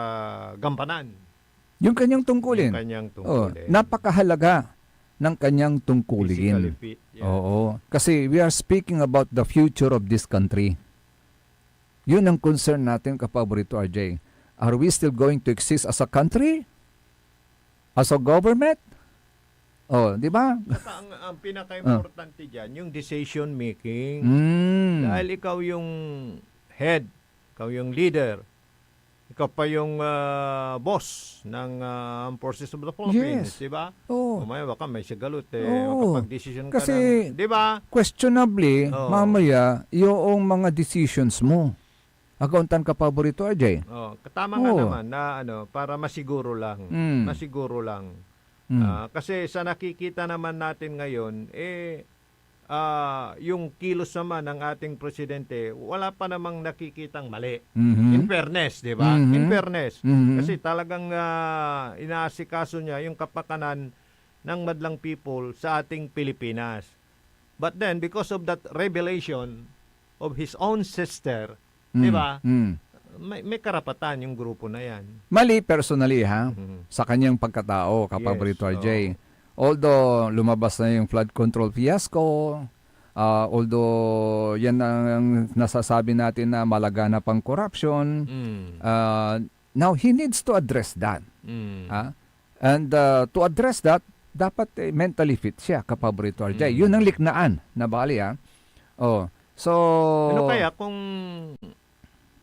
gampanan. Yung kanyang tungkulin. Yung kanyang tungkulin. Napakahalaga ng kanyang tungkulin. Physically fit. Yeah. Oo. Kasi we are speaking about the future of this country. Yun ang concern natin, Kapaborito RJ. Are we still going to exist as a country? As a government? Di ba? Ang pinaka-importante dyan, yung decision making. Dahil ikaw yung head, ikaw yung leader, ikaw pa yung boss ng Forces of the Philippines, Yes. di ba? Umaya baka may sigalut makapag-decision ka kasi, di ba? Questionably, mamaya, yung mga decisions mo. Akauntan ka paborito, RJ? Tama nga naman na para masiguro lang. Masiguro lang. Kasi sa nakikita naman natin ngayon, yung kilos naman ng ating presidente, wala pa namang nakikitang mali. In fairness, di ba? In fairness. Kasi talagang inaasikaso niya yung kapakanan ng madlang people sa ating Pilipinas. But then, because of that revelation of his own sister, di ba? May karapatan yung grupo na yan. Mali personally sa kanyang pagkatao, Kapaborito RJ. Although lumabas na yung flood control fiasco, although yan ang nasasabi natin na malagana pang corruption, now he needs to address that. And to address that, dapat mentally fit siya, Kapaborito RJ. Yun ang liknaan na bali so ano kaya kung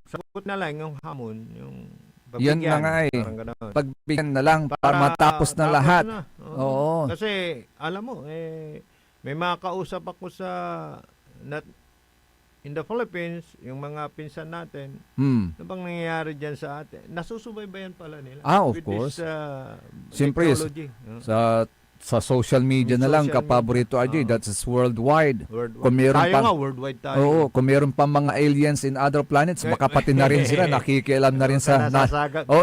sagot na lang yung hamon, yung yan na nga pagbigyan na lang para matapos na lahat. Oo. Kasi, alam mo, may makakausap ako sa in the Philippines, yung mga pinsan natin, ano bang nangyayari dyan sa atin? Nasusubaybayan pala nila. Of course. Siyempre, sa social media na lang, Kapaborito RJ, that's worldwide. Kung meron tayo nga, worldwide tayo. Oo, kung meron pa mga aliens in other planets, baka pati na rin sila, nakikialam na rin sa...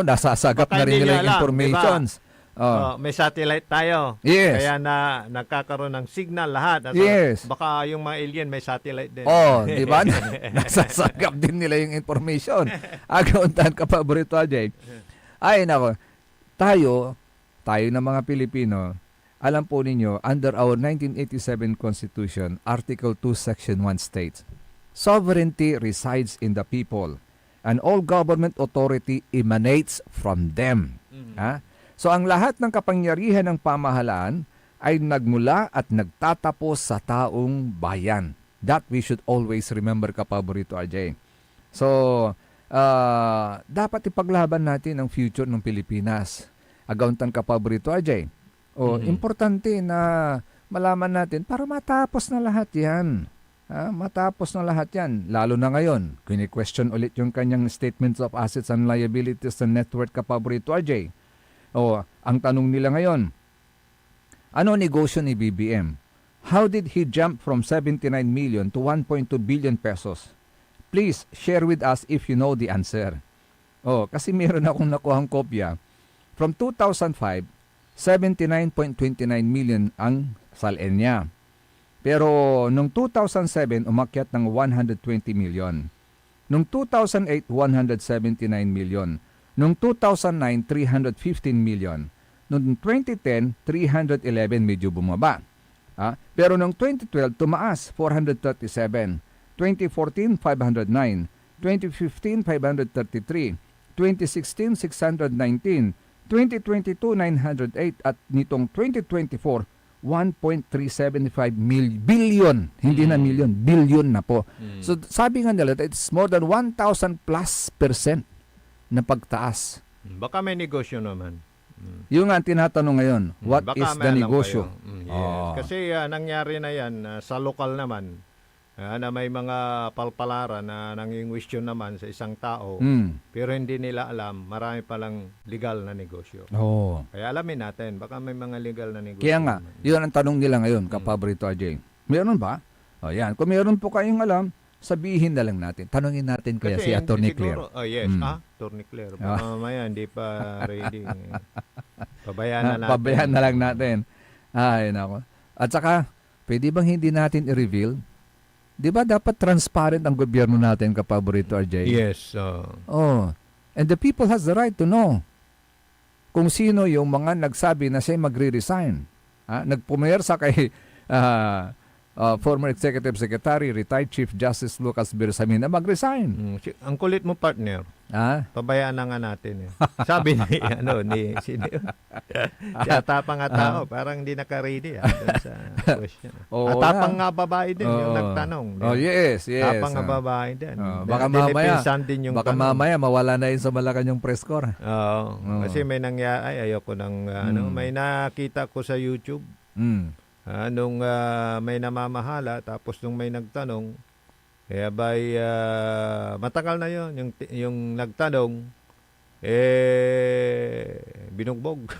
nasasagap na rin nila yung informations. Diba? May satellite tayo. Yes. Kaya nagkakaroon ng signal lahat. Yes. Baka yung mga alien may satellite din. Di ba? Nasasagap din nila yung information. Agauntan, Kapaborito RJ. Ay, nako. Tayo na mga Pilipino, alam po ninyo, under our 1987 Constitution, Article 2, Section 1 states, sovereignty resides in the people and all government authority emanates from them. So ang lahat ng kapangyarihan ng pamahalaan ay nagmula at nagtatapos sa taong bayan. That we should always remember, Kapaborito RJ. So, dapat ipaglaban natin ang future ng Pilipinas. Agauntan, Kapaborito RJ. Importante na malaman natin para matapos na lahat yan. Matapos na lahat yan, lalo na ngayon, kini-question ulit yung kanyang statements of assets and liabilities and net worth Kapaborito RJ. Ang tanong nila ngayon, ano negosyo ni BBM? How did he jump from 79 million to 1.2 billion pesos? Please share with us if you know the answer. Kasi meron akong nakuhang kopya. From 2005, 79.29 million ang salin niya. Pero nung 2007, umakyat ng 120 million. Nung 2008, 179 million. Nung 2009, 315 million. Nung 2010, 311 medyo bumaba. Pero nung 2012, tumaas, 437. 2014, 509. 2015, 533. 2016, 619. 2022, 908. At nitong 2024, 1.375 billion. Hindi na million, billion na po. So sabi nga nila, it's more than 1,000 plus % na pagtaas. Baka may negosyo naman. Yung nga ang tinatanong ngayon, what Baka is the may alam negosyo? kayo. Yes. Kasi nangyari na yan sa lokal naman. Na may mga palpalaran na nangingwisyon naman sa isang tao, pero hindi nila alam, marami palang legal na negosyo. Kaya alamin natin, baka may mga legal na negosyo. Kaya nga, yun ang tanong nila ngayon, Kapaborito RJ. Meron ba? Yan. Kung meron po kayong alam, sabihin na lang natin. Tanungin natin kaya si Atty. Claire. Yes, Atty. Claire. Baka mamaya, hindi pa ready. Pabayaan na natin. Pabayaan na lang natin. Ay, nako. At saka, pwede bang hindi natin i-reveal? Di ba dapat transparent ang gobyerno natin, Kapaborito RJ? Yes. And the people has the right to know kung sino yung mga nagsabi na siya magre-resign. Nagpumersa kay former Executive Secretary, retired Chief Justice Lucas Bersamin na mag-resign. Ang kulit mo, partner. Pabayaan na nga natin. Sabi ni sino yun? Atapang nga tao, parang hindi naka-ready sa question. Atapang nga babae din yung nagtanong. Yes. Atapang nga babae din. Baka mamaya mawala na yun sa Malacanang press corps. Kasi may nangyari, ayoko nang, may nakita ko sa YouTube. Nung may namamahala, tapos nung may nagtanong, matagal na yon yung nagtanong, binugbog.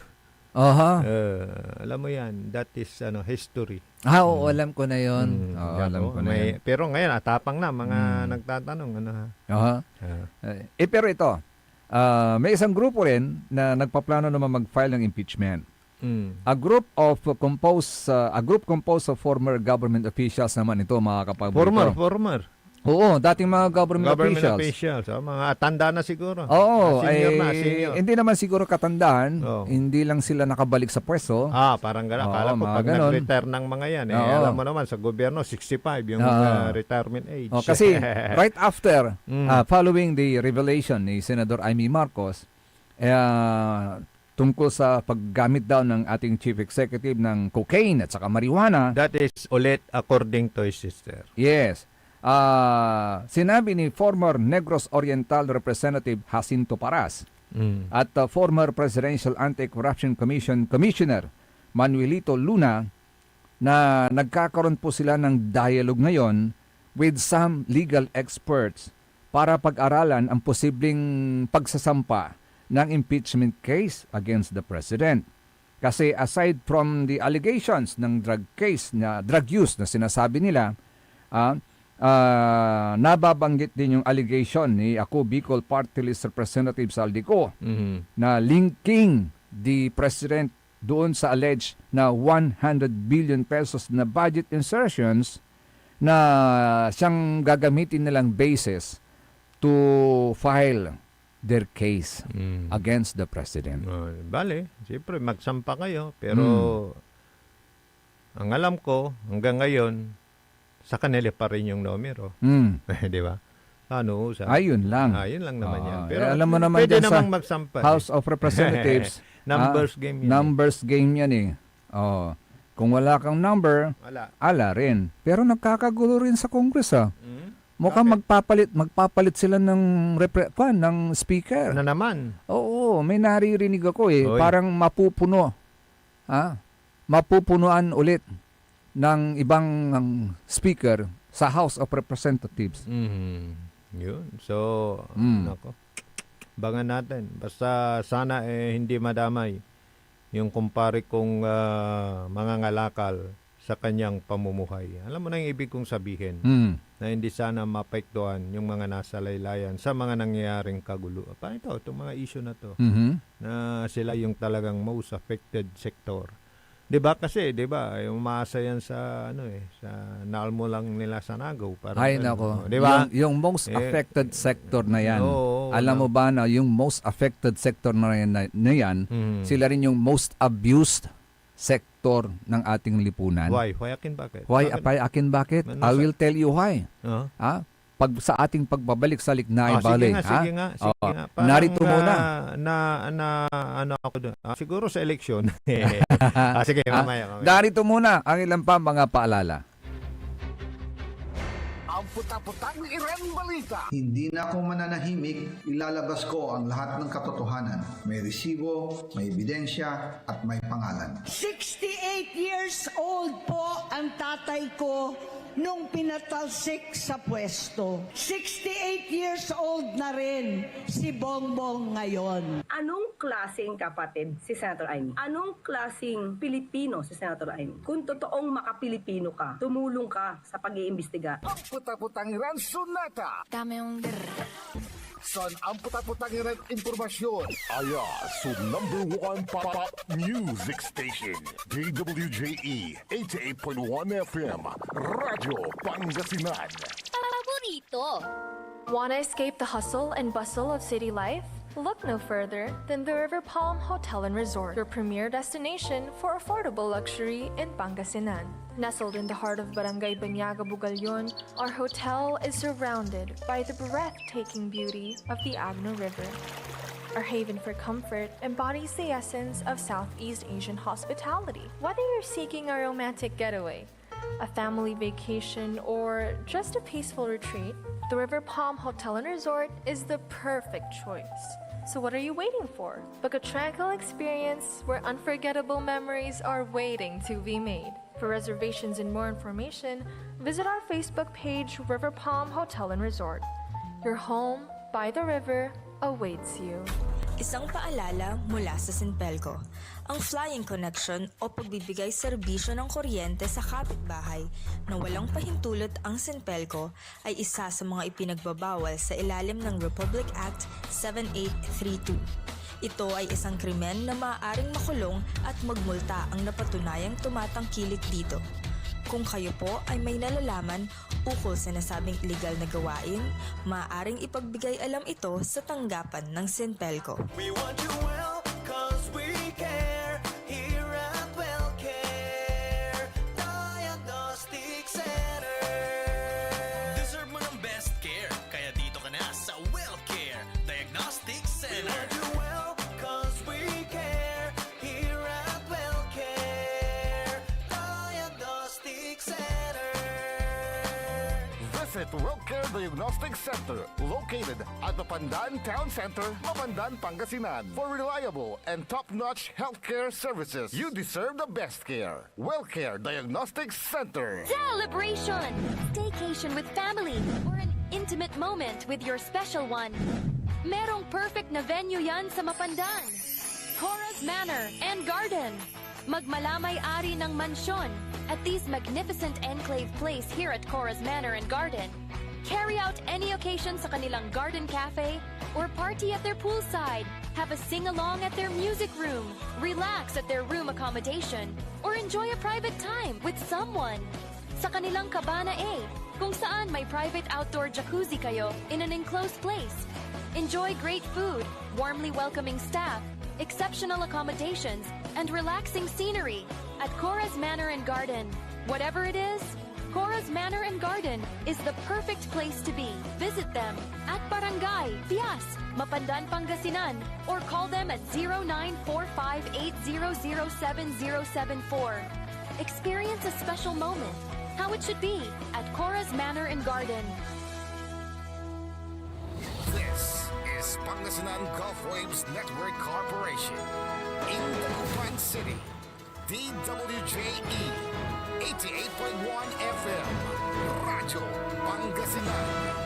Alam mo yan, that is history. Oo, alam ko na yon. Alam ko na yun. Pero ngayon, atapang na mga nagtatanong. Pero ito, may isang grupo rin na nagpaplano naman mag-file ng impeachment. A group composed of former government officials naman ito, mga Kapaborito. Former. Oo, dating mga government officials. Mga tanda na siguro. Senior. Hindi naman siguro katandaan. Hindi lang sila nakabalik sa pwesto. Parang gano'n. Akala ko pag nag-retire ng mga yan. Alam mo naman, sa gobyerno, 65 yung retirement age. Kasi right after, following the revelation ni Senador Amy Marcos, tungkol sa paggamit daw ng ating chief executive ng cocaine at saka marijuana. That is ulit according to his sister. Yes. Sinabi ni former Negros Oriental Representative Jacinto Paras at former Presidential Anti-Corruption Commission Commissioner Manuelito Luna na nagkakaroon po sila ng dialogue ngayon with some legal experts para pag-aralan ang posibleng pagsasampa ng impeachment case against the President. Kasi aside from the allegations ng drug use na sinasabi nila, nababanggit din yung allegation ni Ako Bicol Party List Representative Saldico na linking the President doon sa alleged na 100 billion pesos na budget insertions na siyang gagamitin nilang basis to file their case against the President. Bale, siyempre magsampa kayo, pero ang alam ko hanggang ngayon sa kanila pa rin yung numero. Di ba? Ayun lang. Ayun lang naman yan. Pero alam mo naman pwede dyan namang sa magsampa. House of Representatives, numbers game yan. Numbers game yan eh. Kung wala kang number, ala rin. Pero nagkakagulo rin sa Congress Mukhang magpapalit sila ng speaker. Ano naman? Oo, may naririnig ako parang mapupuno. Mapupunuan ulit ng ibang speaker sa House of Representatives. Yun. So, nako. Bangan natin. Basta sana hindi madamay yung kumpare kong mga ngalakal sa kanyang pamumuhay. Alam mo na yung ibig kong sabihin na hindi sana mapektuhan yung mga nasa laylayan sa mga nangyayaring kagulo. Paano itong mga issue na to? Na sila yung talagang most affected sector. 'Di ba kasi, 'di ba? Umaasa yan sa sa naalmo lang nila sa Nagaw para. Ay nako. 'Di ba? Yung most affected sector na yan. Oo, alam mo ba na yung most affected sector na yan, sila rin yung most abused sector ng ating lipunan. Why? Bakit? Bakit? I will tell you why. Pag sa ating pagbabalik sa Lignay Valley. Sige nga. Parang, narito muna. Ano ako doon? Siguro sa eleksyon. Sige, mamaya. Narito muna ang ilang pa mga paalala. Ang puta-putang Iren Balita. Hindi na ako mananahimik, ilalabas ko ang lahat ng katotohanan. May resibo, may ebidensya, at may pangalan. 68 years old po ang tatay ko nung pinatalsik sa pwesto. 68 years old na rin si Bongbong ngayon. Anong klaseng kapatid si Senator Amy? Anong klaseng Pilipino si Senator Amy? Kung totoong makapilipino ka, tumulong ka sa pag-iimbestiga. Ang puta-putang Iren Sunata. Dame yung Son, ang puta-putang Iren Impormasyon. Aya sa number 1 pop music station. DWJE 88.1 FM. Radyo Pangasinan. Paborito. Want to escape the hustle and bustle of city life? Look no further than the River Palm Hotel and Resort, your premier destination for affordable luxury in Pangasinan. Nestled in the heart of Barangay Banyaga, Bugalyon, our hotel is surrounded by the breathtaking beauty of the Agno River. Our haven for comfort embodies the essence of Southeast Asian hospitality. Whether you're seeking a romantic getaway, a family vacation, or just a peaceful retreat, the River Palm Hotel and Resort is the perfect choice. So what are you waiting for? Book a tranquil experience where unforgettable memories are waiting to be made. For reservations and more information, visit our Facebook page, River Palm Hotel and Resort. Your home by the river awaits you. Isang paalala mula sa Sinpelco. Ang flying connection o pagbibigay serbisyo ng kuryente sa kapitbahay na walang pahintulot ang Sinpelco ay isa sa mga ipinagbabawal sa ilalim ng Republic Act 7832. Ito ay isang krimen na maaaring makulong at magmulta ang napatunayang tumatangkilik dito. Kung kayo po ay may nalalaman ukol sa nasabing illegal na gawain, maaaring ipagbigay alam ito sa tanggapan ng Sinpelco. We want you well, cause we care. Here at WellCare Diagnostic Center. Deserve mo ng best care, kaya dito ka na sa WellCare Diagnostic Center. We want you well, cause we care. Here at WellCare Diagnostic Center. Visit WellCare Diagnostic Center, located at the Pandan Town Center, Mapandan, Pangasinan. For reliable and top-notch healthcare services, you deserve the best care. WellCare Diagnostic Center. Celebration! Staycation with family or an intimate moment with your special one. Merong perfect na venue yan sa Mapandan. Cora's Manor and Garden. Magmalamay-ari ng mansyon at this magnificent enclave place here at Cora's Manor and Garden. Carry out any occasion sa kanilang garden cafe or party at their poolside. Have a sing-along at their music room. Relax at their room accommodation or enjoy a private time with someone. Sa kanilang Cabana A, kung saan may private outdoor jacuzzi kayo in an enclosed place. Enjoy great food, warmly welcoming staff, exceptional accommodations, and relaxing scenery at Cora's Manor and Garden. Whatever it is, Cora's Manor and Garden is the perfect place to be. Visit them at Barangay Pias, Mapandan, Pangasinan, or call them at 0945-800-7074. Experience a special moment, how it should be at Cora's Manor and Garden. This is Pangasinan Gulf Waves Network Corporation in Dagupan City. DWJE 88.1 FM Radyo Pangasinan.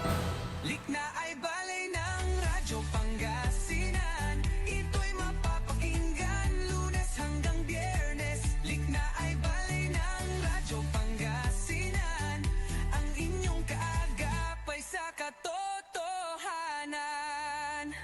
Likna ay balay ng Radyo Pangasinan. Ito'y mapapakinggan Lunes hanggang Biyernes. Likna ay balay ng Radyo Pangasinan. Ang inyong kaagapay sa katotohanan.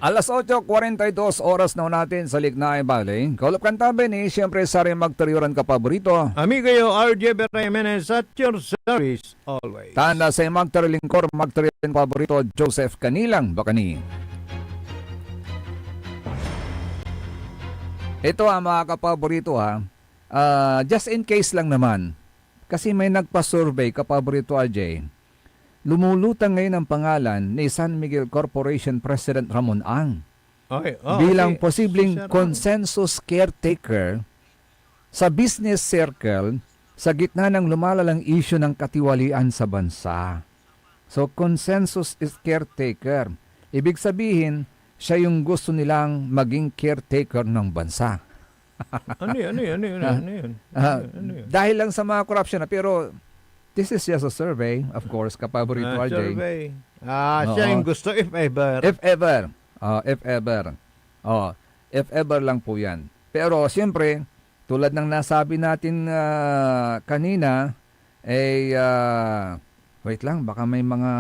Alas 8:42 oras na natin sa Lignay Valley. Kalop kantabi ni siyempre sa rin magtariuran ka paborito. Amigo RJ Jimenez at your service always. Tanda sa magtarilingkor, magtariuran paborito, Joseph Kanilang Bakani. Ito mga kapaborito just in case lang naman. Kasi may nagpa-survey kapaborito RJ. Lumulutang ngayon ang pangalan ni San Miguel Corporation President Ramon Ang bilang posibleng consensus caretaker sa business circle sa gitna ng lumalalang issue ng katiwalian sa bansa. So consensus is caretaker. Ibig sabihin, siya yung gusto nilang maging caretaker ng bansa. Ano yun? Dahil lang sa mga corruption pero this is just a survey, of course, kapaborito RJ. Survey. Siya yung gusto if ever. If ever. If ever lang po yan. Pero siyempre, tulad ng nasabi natin kanina, wait lang, baka may mga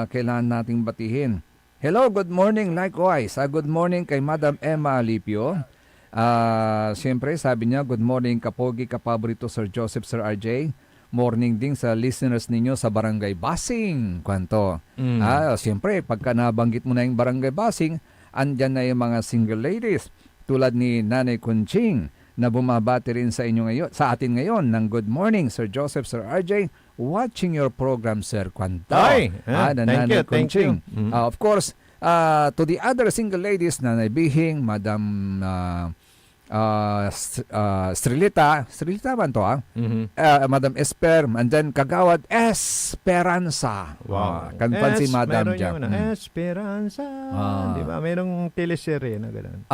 kailangan nating batihin. Hello, good morning likewise. Good morning kay Madam Emma Alipio. Siyempre, sabi niya, good morning kapogi, kapaborito Sir Joseph, Sir RJ. Morning din sa listeners ninyo sa Barangay Basing. Kwanto. Siyempre, pagka nabanggit mo na yung Barangay Basing, andyan na yung mga single ladies tulad ni Nanay Kunching na bumabati rin sa inyo ngayon, sa atin ngayon ng good morning Sir Joseph, Sir RJ, watching your program Sir Kwanto. Thank you. Of course, to the other single ladies, Nanay Bihing, Madam Strilita ba ito Madam Esper, and then Kagawad Esperanza. Kanpan si Madam Jack. Esperanza. Di ba? Mayroong teleserye na gano'n.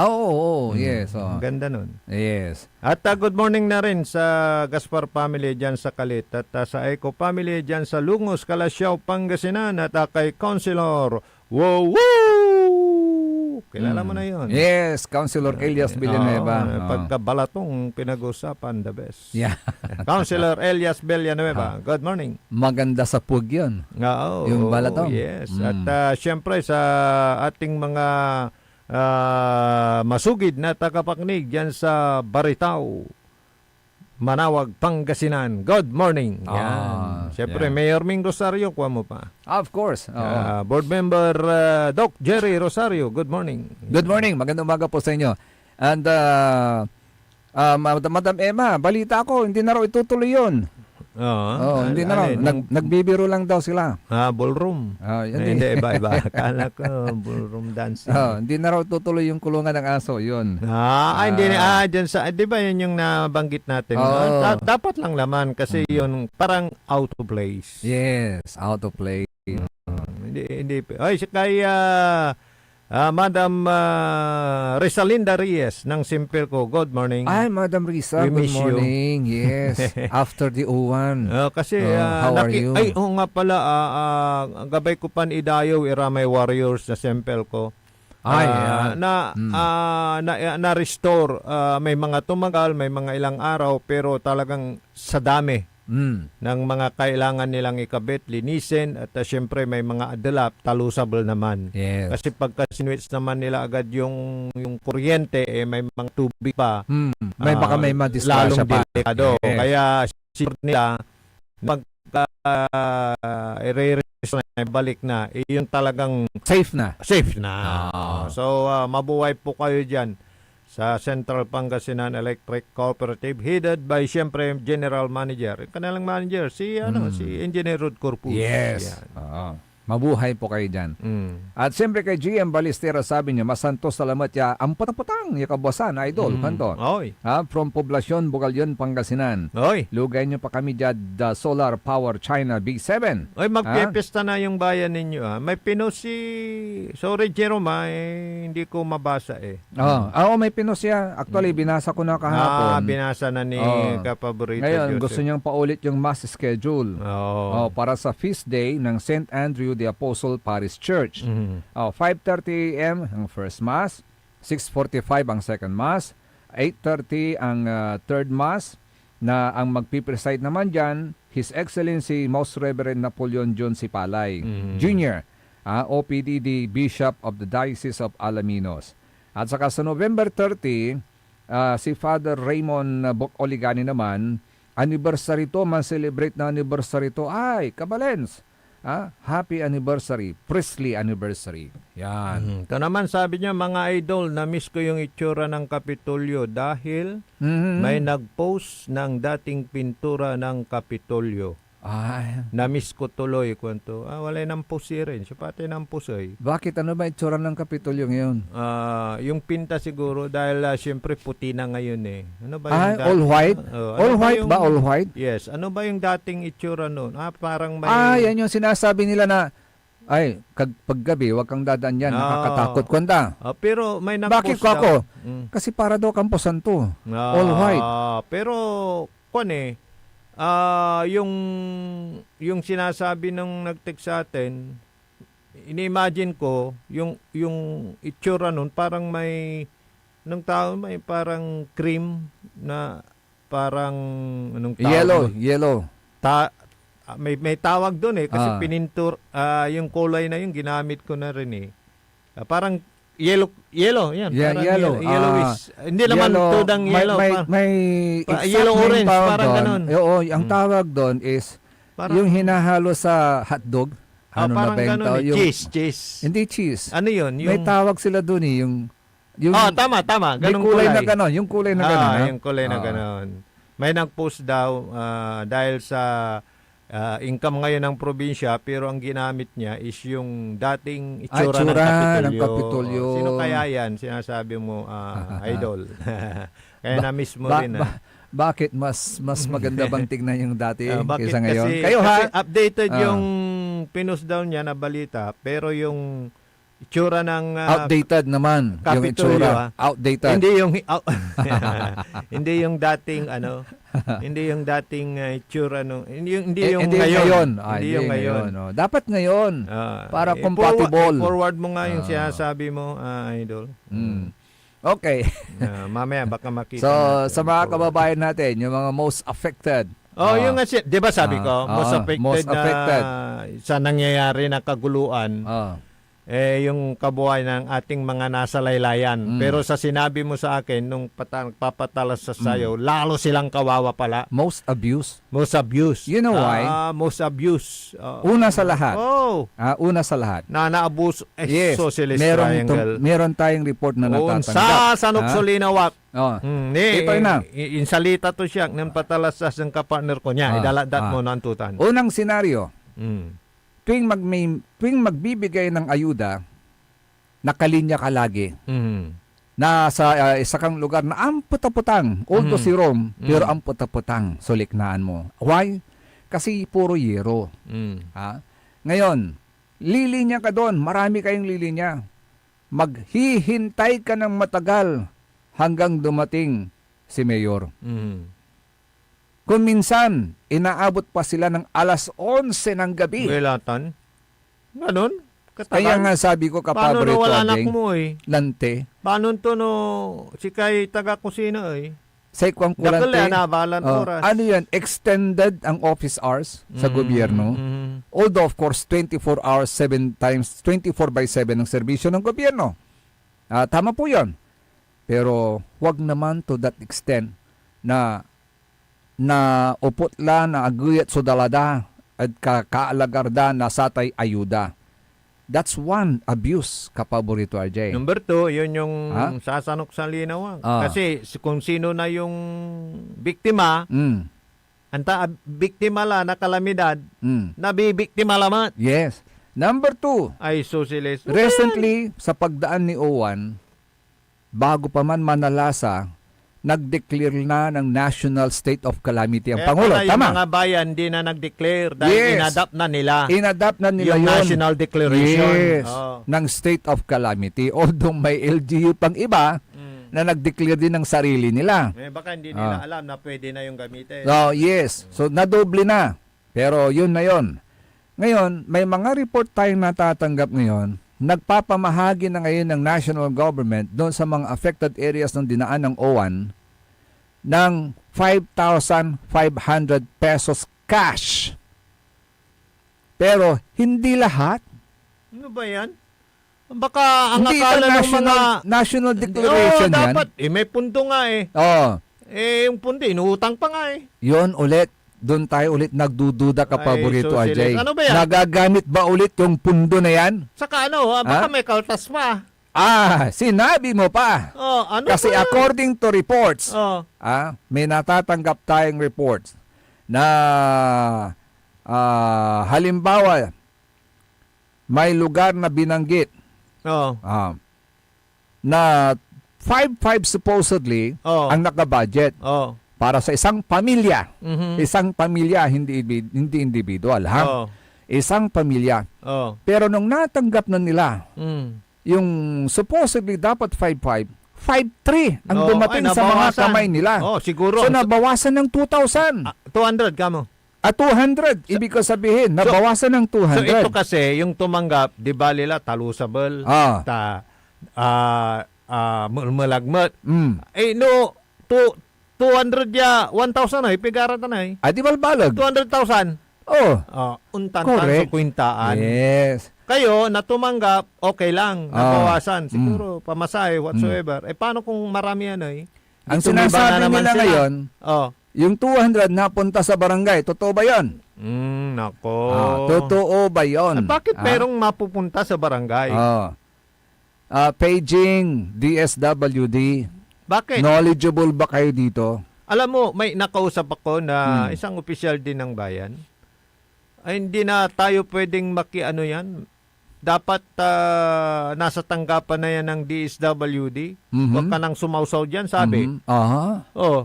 Yes. Ganda nun. Yes. At good morning na rin sa Gaspar family dyan sa Kalit at sa Eco family dyan sa Lungos, Kalasyaw, Pangasinan at kay Councilor Wow! Kilala mo na yun. Yes, Councilor Elias Villanueva. Pagkabalatong pinag-usapan, the best. Yeah. Councilor Elias Villanueva, good morning. Maganda sa pug yun. Yung balatong. Yes. At syempre sa ating mga masugid na tagapakinig dyan sa Baritao, Manawag, Pangasinan. Good morning. Siyempre, Mayor Ming Rosario, kuha mo pa. Of course. Board Member Doc Jerry Rosario, good morning. Good morning. Magandang umaga po sa inyo. And Madam Emma, balita ko, hindi na raw itutuloy yun. Hindi na raw. Nagbibiro lang daw sila. Ballroom. Hindi, iba. Akala ko, ballroom dancing. Hindi na raw tutuloy yung kulungan ng aso, yun. Hindi. Dyan sa, di ba yun yung nabanggit natin? Dapat lang naman kasi yun parang out of place. Yes, out of place. Hindi. Ay, kay Madam Rizalinda Reyes ng Simpelco. Good morning. Ay, Madam Riza, good morning. Yes, after the O1. Kasi, how are you? Ay, nga pala, gabay ko pan idayo, Iramay Warriors na Simpelco. Na-restore. May mga tumagal, may mga ilang araw, pero talagang sa dami ng mga kailangan nilang ikabit, linisin, at syempre may mga adalap, talusable naman. Yes. Kasi pagka sinwitch naman nila agad yung kuryente, may mga tubig pa. Baka may madisgrasya pa. Delikado. Yes. Kaya sure nila, i-re-restore na, balik na, yung talagang safe na. So, mabuhay po kayo dyan sa Central Pangasinan Electric Cooperative, headed by siyempre General Manager. Kanilang manager si si Engineer Rod Corpus. Yes. Mabuhay po kayo dyan. At siyempre kay GM Balistera, sabi niya, masanto salamat ya, ang patang-patang, ya kabuasan, idol, kanto. Oy. From Poblacion, Bugalyon, Pangasinan. Oy. Lugay niyo pa kami dyan, the Solar Power China B7. Oy, magpipista na yung bayan ninyo. May pinos si... Sorry, Jerome, hindi ko mabasa eh. May pinos siya. Actually, binasa ko na kahapon. Binasa na ni Kapaborito Ngayon, Joseph. gusto niyang paulit yung mass schedule. Para sa feast day ng St. Andrew the Apostle Parish Church. 5:30 a.m. ang first mass, 6:45 ang second mass, 8:30 ang third mass, na ang magpipreside naman dyan, His Excellency Most Reverend Napoleon John Sipalay Jr., OPDD Bishop of the Diocese of Alaminos. At saka sa November 30, si Father Raymond Oligani naman, anniversary to, man-celebrate na anniversary to. Ay, Kabalens! Happy anniversary, priestly anniversary. Yan. Ito naman sabi niya, mga idol, na-miss ko yung itsura ng Kapitolyo dahil may nag-post ng dating pintura ng Kapitolyo. Na-miss ko tuloy. Kwento. Wala nang pusi rin. Siya pati nang pusoy. Bakit? Ano ba itsura ng Kapitolyo ngayon? Yung pinta siguro dahil siyempre puti na ngayon eh. Ano ba yung all white? All white ba? All white? Yes. Ano ba yung dating itsura noon? Parang may... yan yung sinasabi nila na paggabi, wag kang dadaan yan. Nakakatakot kwenta. Pero may nag-post. Bakit ko ako? Kasi para daw kang posanto. All white. Pero, yung sinasabi ng nag-text sa atin, ini-imagine ko, yung itsura nun, parang may parang cream na parang, anong tawag? Yellow. May tawag doon eh, kasi pinintur, yung kulay na yung ginamit ko na rin eh. Parang yellow, yan. Yellow. Yellowish. Hindi naman tudang yellow. May yellow orange, parang ganun. Ang tawag doon is yung hinahalo sa hotdog. Parang ganun eh. Cheese. Hindi cheese. Ano yun? May tawag sila doon eh. Tama. Ganung kulay na gano'n. Yung kulay na gano'n. Yung kulay na gano'n. May nag-post daw dahil sa income ngayon ng probinsya, pero ang ginamit niya is yung dating itsura ng Kapitolyo. Sino kaya yan? Sinasabi mo, idol. Kaya na-miss mo rin. Bakit mas maganda bang tignan yung dati kaysa ngayon? Kasi updated yung pinost down niya na balita, pero yung itsura ng outdated naman yung itsura. Outdated. Hindi yung dating hindi yung dating itsura hindi yung ngayon. Hindi yung ngayon. Dapat ngayon para compatible. Forward mo nga yung sinasabi mo, idol. Okay. Mamaya baka makita. So sa mga kababayan natin, yung mga most affected. Yung nga, 'di ba sabi ko, most affected sa nangyayari na kaguluhan. Yung kabuhay ng ating mga nasa laylayan. Pero sa sinabi mo sa akin, nung papatalas sa sayo, lalo silang kawawa pala. Most abuse. You know why? Most abuse. Una sa lahat. Una sa lahat. Na naabuse. Yes. Socialist triangle. Meron tayong report na natatanggap. Sa Sanoksolinawak. Ito na. Insalita to siya ng patalas sa kapartner ko niya. Idaladat mo na antutan. Unang senaryo. Tuwing magbibigay ng ayuda, nakalinya ka lagi. Na sa isa kang lugar na ang putaputang, although si Rome, pero ang putaputang, suliknaan mo. Why? Kasi puro yero. Ngayon, lilinya ka doon, marami kayong lilinya. Maghihintay ka ng matagal hanggang dumating si Mayor. Kung minsan, inaabot pa sila ng alas 11 ng gabi. Welatan? Ganun? Kaya nga sabi ko, paano no wala anak mo lante. Paano to no, si kay taga-kusina Sa ikwang kulante. Nabalan oras. Ano yan? Extended ang office hours sa gobyerno. Although of course, 24 hours, 7 times, 24/7 ang serbisyo ng gobyerno. Tama po yun. Pero wag naman to that extent na upotla na aguyat sudalada at kaalagarda na satay ayuda. That's one abuse, kapaborito RJ. Number 2, yun yung sasanok sa linaw. Kasi kung sino na yung biktima, biktima la na kalamidad, nabibiktima lamat. Yes. Number 2, Ay, socialist. recently, sa pagdaan ni Owan, bago pa man manalasa, nag-declare na ng national state of calamity ang Kaya Pangulo. pala yung Tama? mga bayan di na nag-declare dahil Yes. inadapt na nila Inadapt na nila yung yun. national declaration. Yes, Oh. ng state of calamity. Although may LGU pang iba na nag-declare din ng sarili nila. Baka hindi nila alam na pwede na yung gamitin. So, yes. So, nadoble na. Pero yun na yun. Ngayon, may mga report tayong natatanggap ngayon. Nagpapamahagi na ngayon ng national government doon sa mga affected areas ng dinaan ng OWAN ng 5,500 pesos cash. Pero hindi lahat. Ano ba yan? Baka ang Hindi akala ito ng mga... national declaration Oo, yan. dapat. May pundo nga eh. Oh, Yung pundo, inuutang pa nga eh. yun ulit. Doon tayo ulit nagdududa ka, Ay, paborito, socialist. Ajay. Ano ba yan? Nagagamit ba ulit yung pundo na yan? Saka ano, baka Ha? may kaltas pa. Sinabi mo pa. Oh, ano Kasi ba yan? according to reports, Oh. may natatanggap tayong reports na halimbawa, may lugar na binanggit Oh. na 5,500 supposedly ang nakabudget para sa isang pamilya. Mhm. Isang pamilya, hindi individual. Ha? Oh. Isang pamilya. Oh. Pero nung natanggap na nila, Mm. yung supposedly dapat 5,500, 5,300 ang Oh, dumating ay, sa mga nabawasan. kamay nila. Oh, siguro. So nabawasan ng 2,000. 200 kamo. 200. Ibig ko sabihin, nabawasan ng So 200. ito kasi, yung tumanggap, di ba nila talusable, malagmat. Eh no, 200 ya, 1,000 ay, pigara tanay. Di balbalag. 200,000. Oh. Untan Correct. sa kwintaan. Yes. Kayo, na tumanggap, okay lang, nabawasan. Mm. Siguro, pamasahe, whatsoever. Eh, paano kung marami yan ay? Ang Tumibay sinasabi na naman nila sila. ngayon, Oh. yung 200 napunta sa barangay, totoo ba yon? Nako. Totoo ba yon? Bakit merong mapupunta sa barangay? Paging, DSWD. Bakit? Knowledgeable ba kayo dito? Alam mo, may nakausap ako na isang opisyal din ng bayan. Ay, hindi na tayo pwedeng makiano yan. Dapat nasa tanggapan na yan ng DSWD. Huwag ka nang sumausaw dyan, sabi. Oh.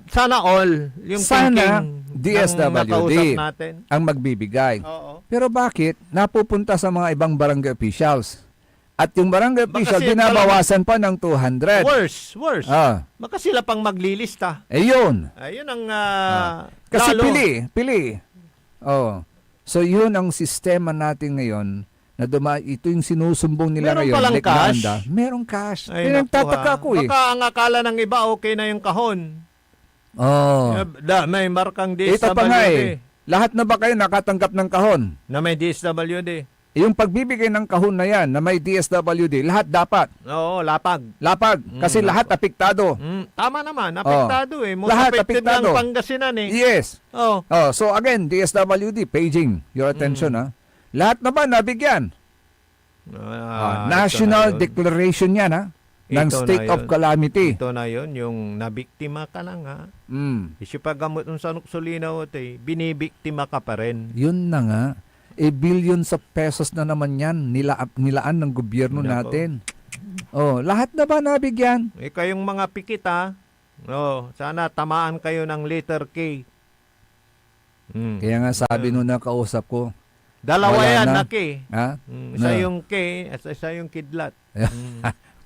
Sana all, yung Sana thinking ng nakausap DSWD natin. ang magbibigay. Oo. Pero bakit napupunta sa mga ibang barangay officials? At yung barangay official, kasi binabawasan pa ng 200. Worse. Baka sila pang maglilista. Yun. Ayun ang Kasi lalo. pili. So yun ang sistema natin ngayon na ito yung sinusumbong nila Meron ngayon. palang like cash? Nanda. Merong cash. Ay, Pinagtataka naku, ko eh. Baka ang akala ng iba, okay na yung kahon. May markang DSWD. Ito pa nga eh. Lahat na ba kayo nakatanggap ng kahon? Na may DSWD. Yung pagbibigay ng kahon na yan na may DSWD, lahat dapat. Oo, lapag. Kasi lahat apektado. Tama naman, apektado eh. Most Lahat affected apektado. ng Pangasinan eh. Yes. Oh. So again, DSWD, paging your attention ha. Lahat na ba nabigyan? National Declaration yan ha. Ng Ito state na of yun. calamity. Ito na yun, yung nabiktima ka lang ha. Isyo pa gamot ng sanuksulinaw binibiktima ka pa rin. Yun na nga. Billions of pesos na naman yan nilaan ng gobyerno natin. Lahat na ba nabigyan? Kayong mga pikit ha. Sana tamaan kayo ng letter K. Kaya nga sabi nung nakausap ko, Dalawa wala yan na. na K. Isa yung K, isa yung kidlat.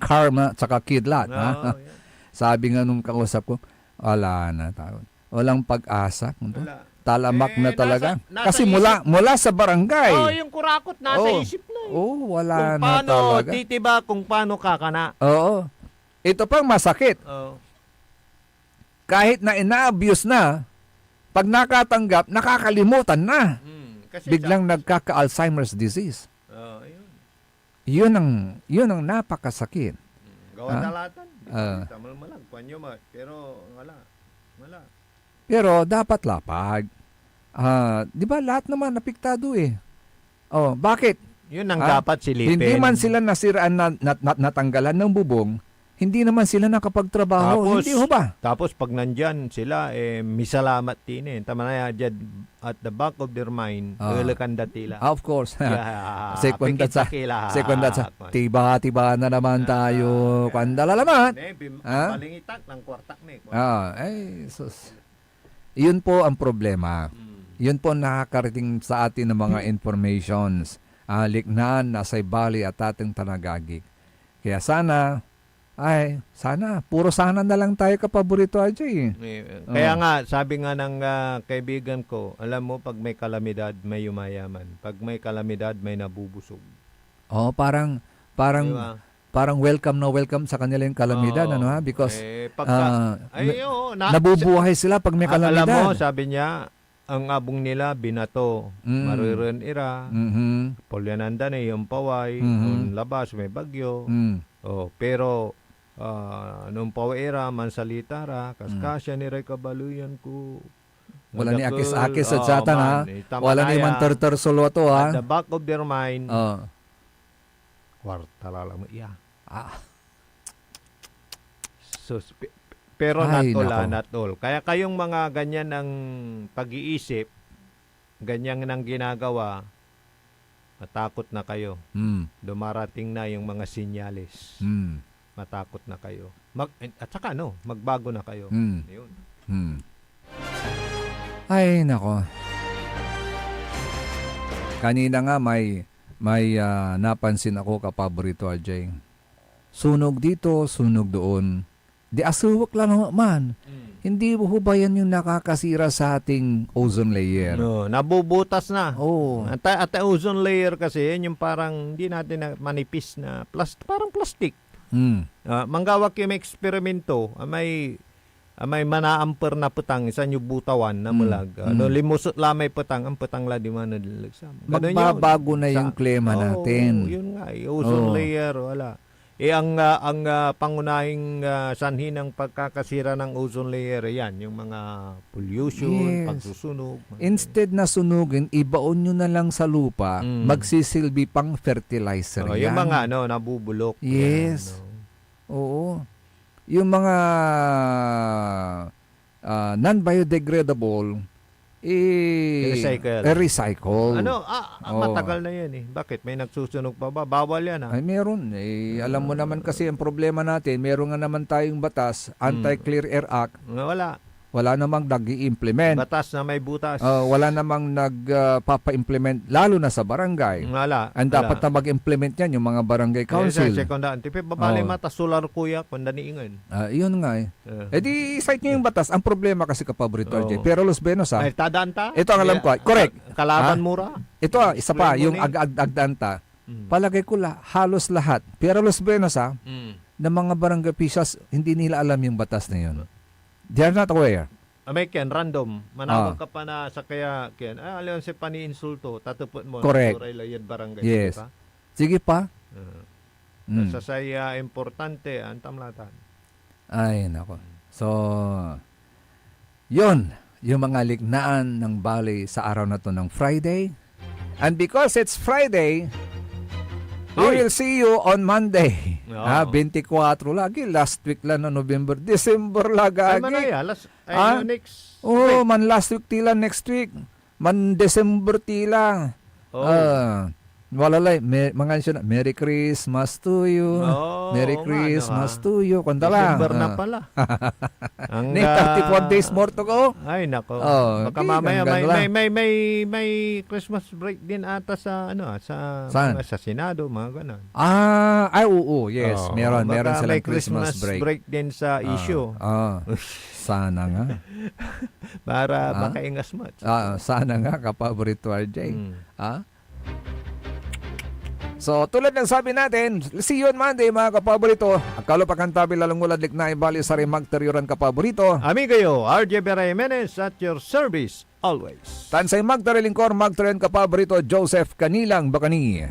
Karma tsaka kidlat. Oo, Sabi nga nung kausap ko, wala na. Walang pag-asa. Talamak na talaga. nasa Kasi mula sa barangay. yung kurakot nasa isip na eh. Wala Kung na paano talaga. titiba, kung paano kakana. Ito pang masakit. Kahit na ina-abuse na, pag nakatanggap, nakakalimutan na. Kasi Biglang nagkaka-Alzheimer's disease. Yun ang napakasakit. Gawa dalatan. Tamal malag, panyo pero wala. Pero dapat lapag. Di ba lahat naman napiktado eh. Bakit? Yun ang dapat silipin. Hindi man sila nasiraan natanggalan ng bubong, hindi naman sila nakapagtrabaho. Hindi ho ba? Tapos pag nandyan sila, misalamat din Tama na yan, dyan, at the back of their mind, ulakanda tila. Of course. Yeah, Sekunda sa tiba-tiba na naman tayo. Kandala naman. Palingitak ng kwartak Sus. Yun po ang problema. Yun po nakakarating sa atin ng mga informations. Liknaan, Nasay Bali at ating Tanagagik. Kaya sana, puro sana na lang tayo kapaborito Ajay. Kaya nga, sabi nga ng kaibigan ko, alam mo, pag may kalamidad, may yumayaman. Pag may kalamidad, may nabubusog. Parang welcome na welcome sa kanila yung kalamidad, because nabubuhay sila pag may kalamidad. Alam mo, sabi niya, ang abong nila, binato, mariren ira, polyananda na yung paway, nung labas, may bagyo. Pero, nung pawaira, mansalitara, kaskasya ni Ray Kabaluyan ko. Wala ni akis-akis sa tsatan, ha? Wala ni manter-ter solo to, ha? At the back of their mind, kwarta lang mo, pero not all. Kaya kayong mga ganyan ng pag-iisip, ganyan ng ginagawa, matakot na kayo. Dumarating na yung mga sinyalis. Matakot na kayo. At saka magbago na kayo. Yun. Ay, nako. Kanina nga may napansin ako kapaborito Ajay. Sunog dito, sunog doon. Di asuwak lang man. Hindi mo ba yan yung nakakasira sa ating ozone layer? Nabubutas na. At ozone layer kasi, yan yung parang hindi natin manipis na parang plastic. Manggawak yung eksperimento, may manaamper na petang, isa yung butawan na mulag. Limusot lamay petang, ang petang la di man nalagsam. Magbabago na yung klima natin. Yun nga, ozone layer, wala. Ang pangunahing sanhi ng pagkakasira ng ozone layer, yan, yung mga pollution, pagsusunog. Instead na sunugin, ibaon nyo na lang sa lupa, magsisilbi pang fertilizer yan. Yung mga nabubulok. Yes. Oo. Yung mga non-biodegradable, recycle. Matagal na yan Bakit? May nagsusunog pa ba? Bawal yan Ay, meron. Alam mo naman kasi ang problema natin, meron nga naman tayong batas, Anti-Clear Air Act. Wala namang nag-i-implement. Batas na may butas. Wala namang nagpapa-implement, lalo na sa barangay. Ang dapat na mag-implement yan, yung mga barangay council. Babali mata solar kuya, kunda niingan. Yun nga di cite nyo yung batas. Ang problema kasi kapaborito RJ. Pero Los Benos tadanta? Ito ang alam ko. Correct. Kalaban mura? Ito isa pa, yung agdanta. Palagay ko halos lahat. Pero Los Benos na mga barangay officials, hindi nila alam yung batas na yun. They are not aware. May random. Manawag ka pa na sa kaya, alam si pani-insulto, tatupot mo. Correct. Barangay. Yes. Sige pa. Sa saya importante, ang tamlatan. Ay, nako. So, yun, yung mga lignaan ng Bali sa araw na to ng Friday. And because it's Friday, we will see you on Monday. 24 lagi. Last week lang na November. December lagi. Next man last week tila next week. Man December tila. Walalay. Mga siya na, Merry Christmas to you. Merry Christmas to you. Kanta lang. December na pala. 34 days more to go. Ay, nako. Baka mamaya may Christmas break din ata sa sa Senado, mga ganun. Oo, yes. Meron silang Christmas break din sa issue. Sana nga. Para makaingas mo. Sana nga, kapaborito RJ. So, tulad ng sabi natin, see you on Monday mga kapaborito. Akalo pa kantabi lalong muladlik na ibali sa rimag teryoran kapaborito. Amigayo, RJ Bera Jimenez at your service always. Tansay magtarilingkor magteren kapaborito Joseph Kanilang Bakani.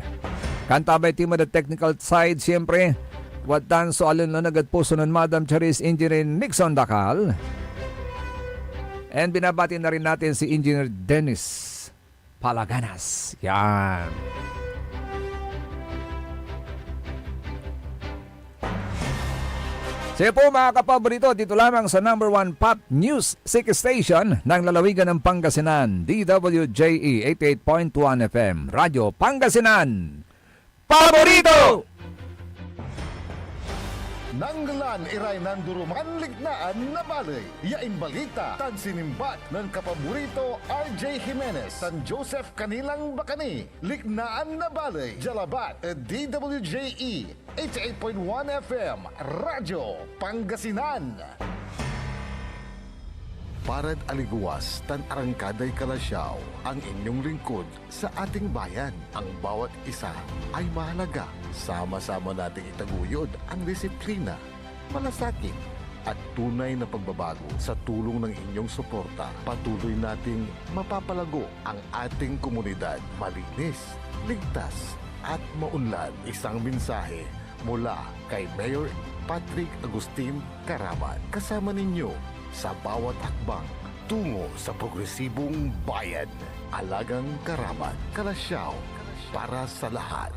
Kantabay team the technical side siyempre. Watan so alun na nagad puso ng Madam Charis Engineer Nixon Dakal. And binabati na rin natin si Engineer Dennis Palaganas. Yan. Sige po mga kapaborito, dito lamang sa number 1 pop news sick station ng lalawigan ng Pangasinan, DWJE 88.1 FM, Radyo Pangasinan. Paborito! Nanggalan iray nanduruman lignaan na balay. Yain balita tan sinimbat ng kapaborito RJ Jimenez, San Joseph Kanilang Bakani. Lignaan na balay. Jalabat DWJE 88.1 FM Radyo Pangasinan. Parad aliguas tan arangkaday kalasyaw ang inyong lingkod sa ating bayan. Ang bawat isa ay mahalaga. Sama-sama nating itaguyod ang disiplina, malasakit at tunay na pagbabago. Sa tulong ng inyong suporta, patuloy nating mapapalago ang ating komunidad. Malinis, ligtas at maunlad. Isang mensahe mula kay Mayor Patrick Agustin Caraman. Kasama ninyo sa bawat hakbang tungo sa progresibong bayan. Alagang Caraman, Kalasyaw, para sa lahat.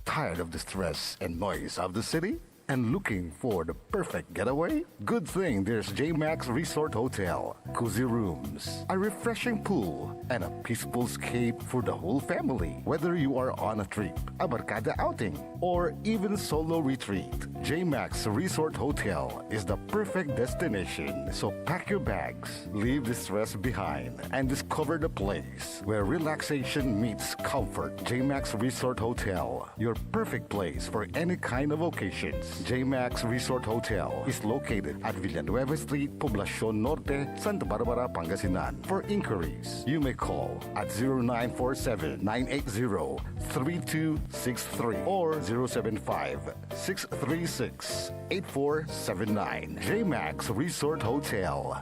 Tired of the stress and noise of the city? And looking for the perfect getaway? Good thing there's JMax Resort Hotel. Cozy rooms, a refreshing pool, and a peaceful escape for the whole family. Whether you are on a trip, a barkada outing, or even solo retreat, JMax Resort Hotel is the perfect destination. So pack your bags, leave the stress behind, and discover the place where relaxation meets comfort. JMax Resort Hotel, your perfect place for any kind of occasions. JMax Resort Hotel is located at Villanueva Street, Poblacion Norte, Santa Barbara, Pangasinan. For inquiries, you may call at 0947-980-3263 or 075-636-8479. JMax Resort Hotel.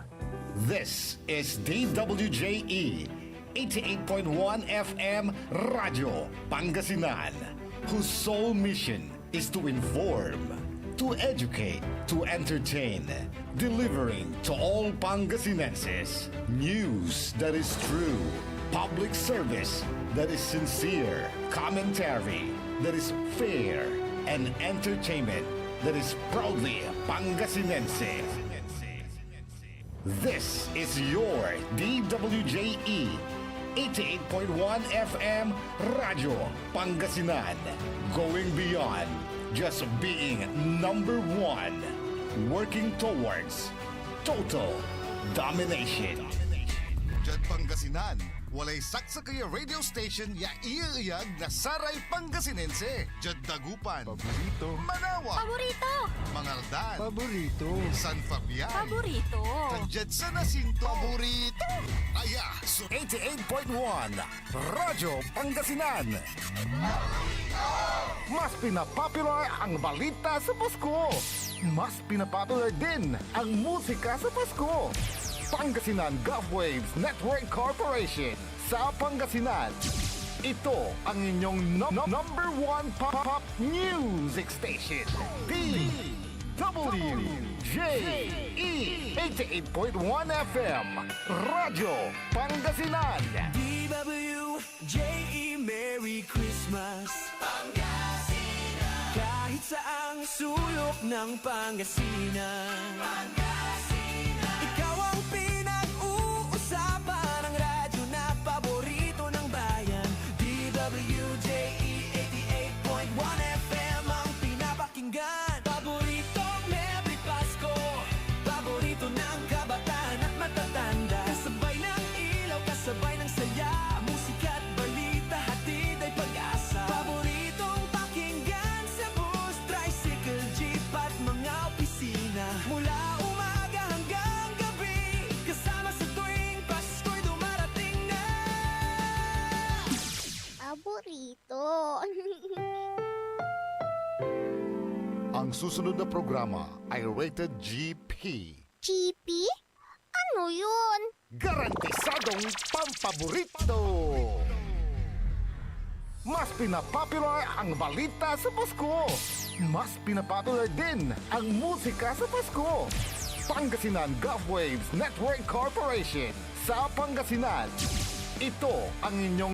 This is DWJE 88.1 FM Radio Pangasinan, whose sole mission is to inform, to educate, to entertain, delivering to all Pangasinenses news that is true, public service that is sincere, commentary that is fair, and entertainment that is proudly Pangasinense. This is your DWJE 88.1 FM Radio Pangasinan, going beyond just being number one, working towards total domination. Jad Pangasinan, walay saksakaya radio station ya iiyag na Saray Pangasinense. Jad Dagupan, paborito. Manawa, Paborito! Mangaldan, Paborito. San Fabian, Paborito! Jad sa Nasinto, paborito. Aya, so 88.1 Radyo Pangasinan. Mas pinapopular ang balita sa Pasko. Mas pinapopular din ang musika sa Pasko. Pangasinan Golfwaves Network Corporation sa Pangasinan. Ito ang inyong number one pop music station. DWJE 88.1 FM Radyo Pangasinan. DWJE, Merry Christmas Pangasinan. Kahit saang sulok ng Pangasinan, ikaw ang pinag-uusapan, ang radyo na paborito ng bayan. DWJE 88.1 FM ang pinapakinggan. Paboritong Merry Pasko, paborito ng kabataan at matatanda. Kasabay ng ilaw, kasabay ng saya, musika at balita, hatid ay pag-asa. Paboritong pakinggan sa bus, tricycle, jeep at mga opisina. Mula umaga hanggang gabi, kasama sa tuwing Pasko'y dumarating na. Paborito! Ang susunod na programa ay rated GP. GP? Ano yun? Garantisadong pampaborito! Mas pinapopular ang balita sa Pasko. Mas pinapopular din ang musika sa Pasko. Pangasinan Golfwaves Network Corporation sa Pangasinan. Ito ang inyong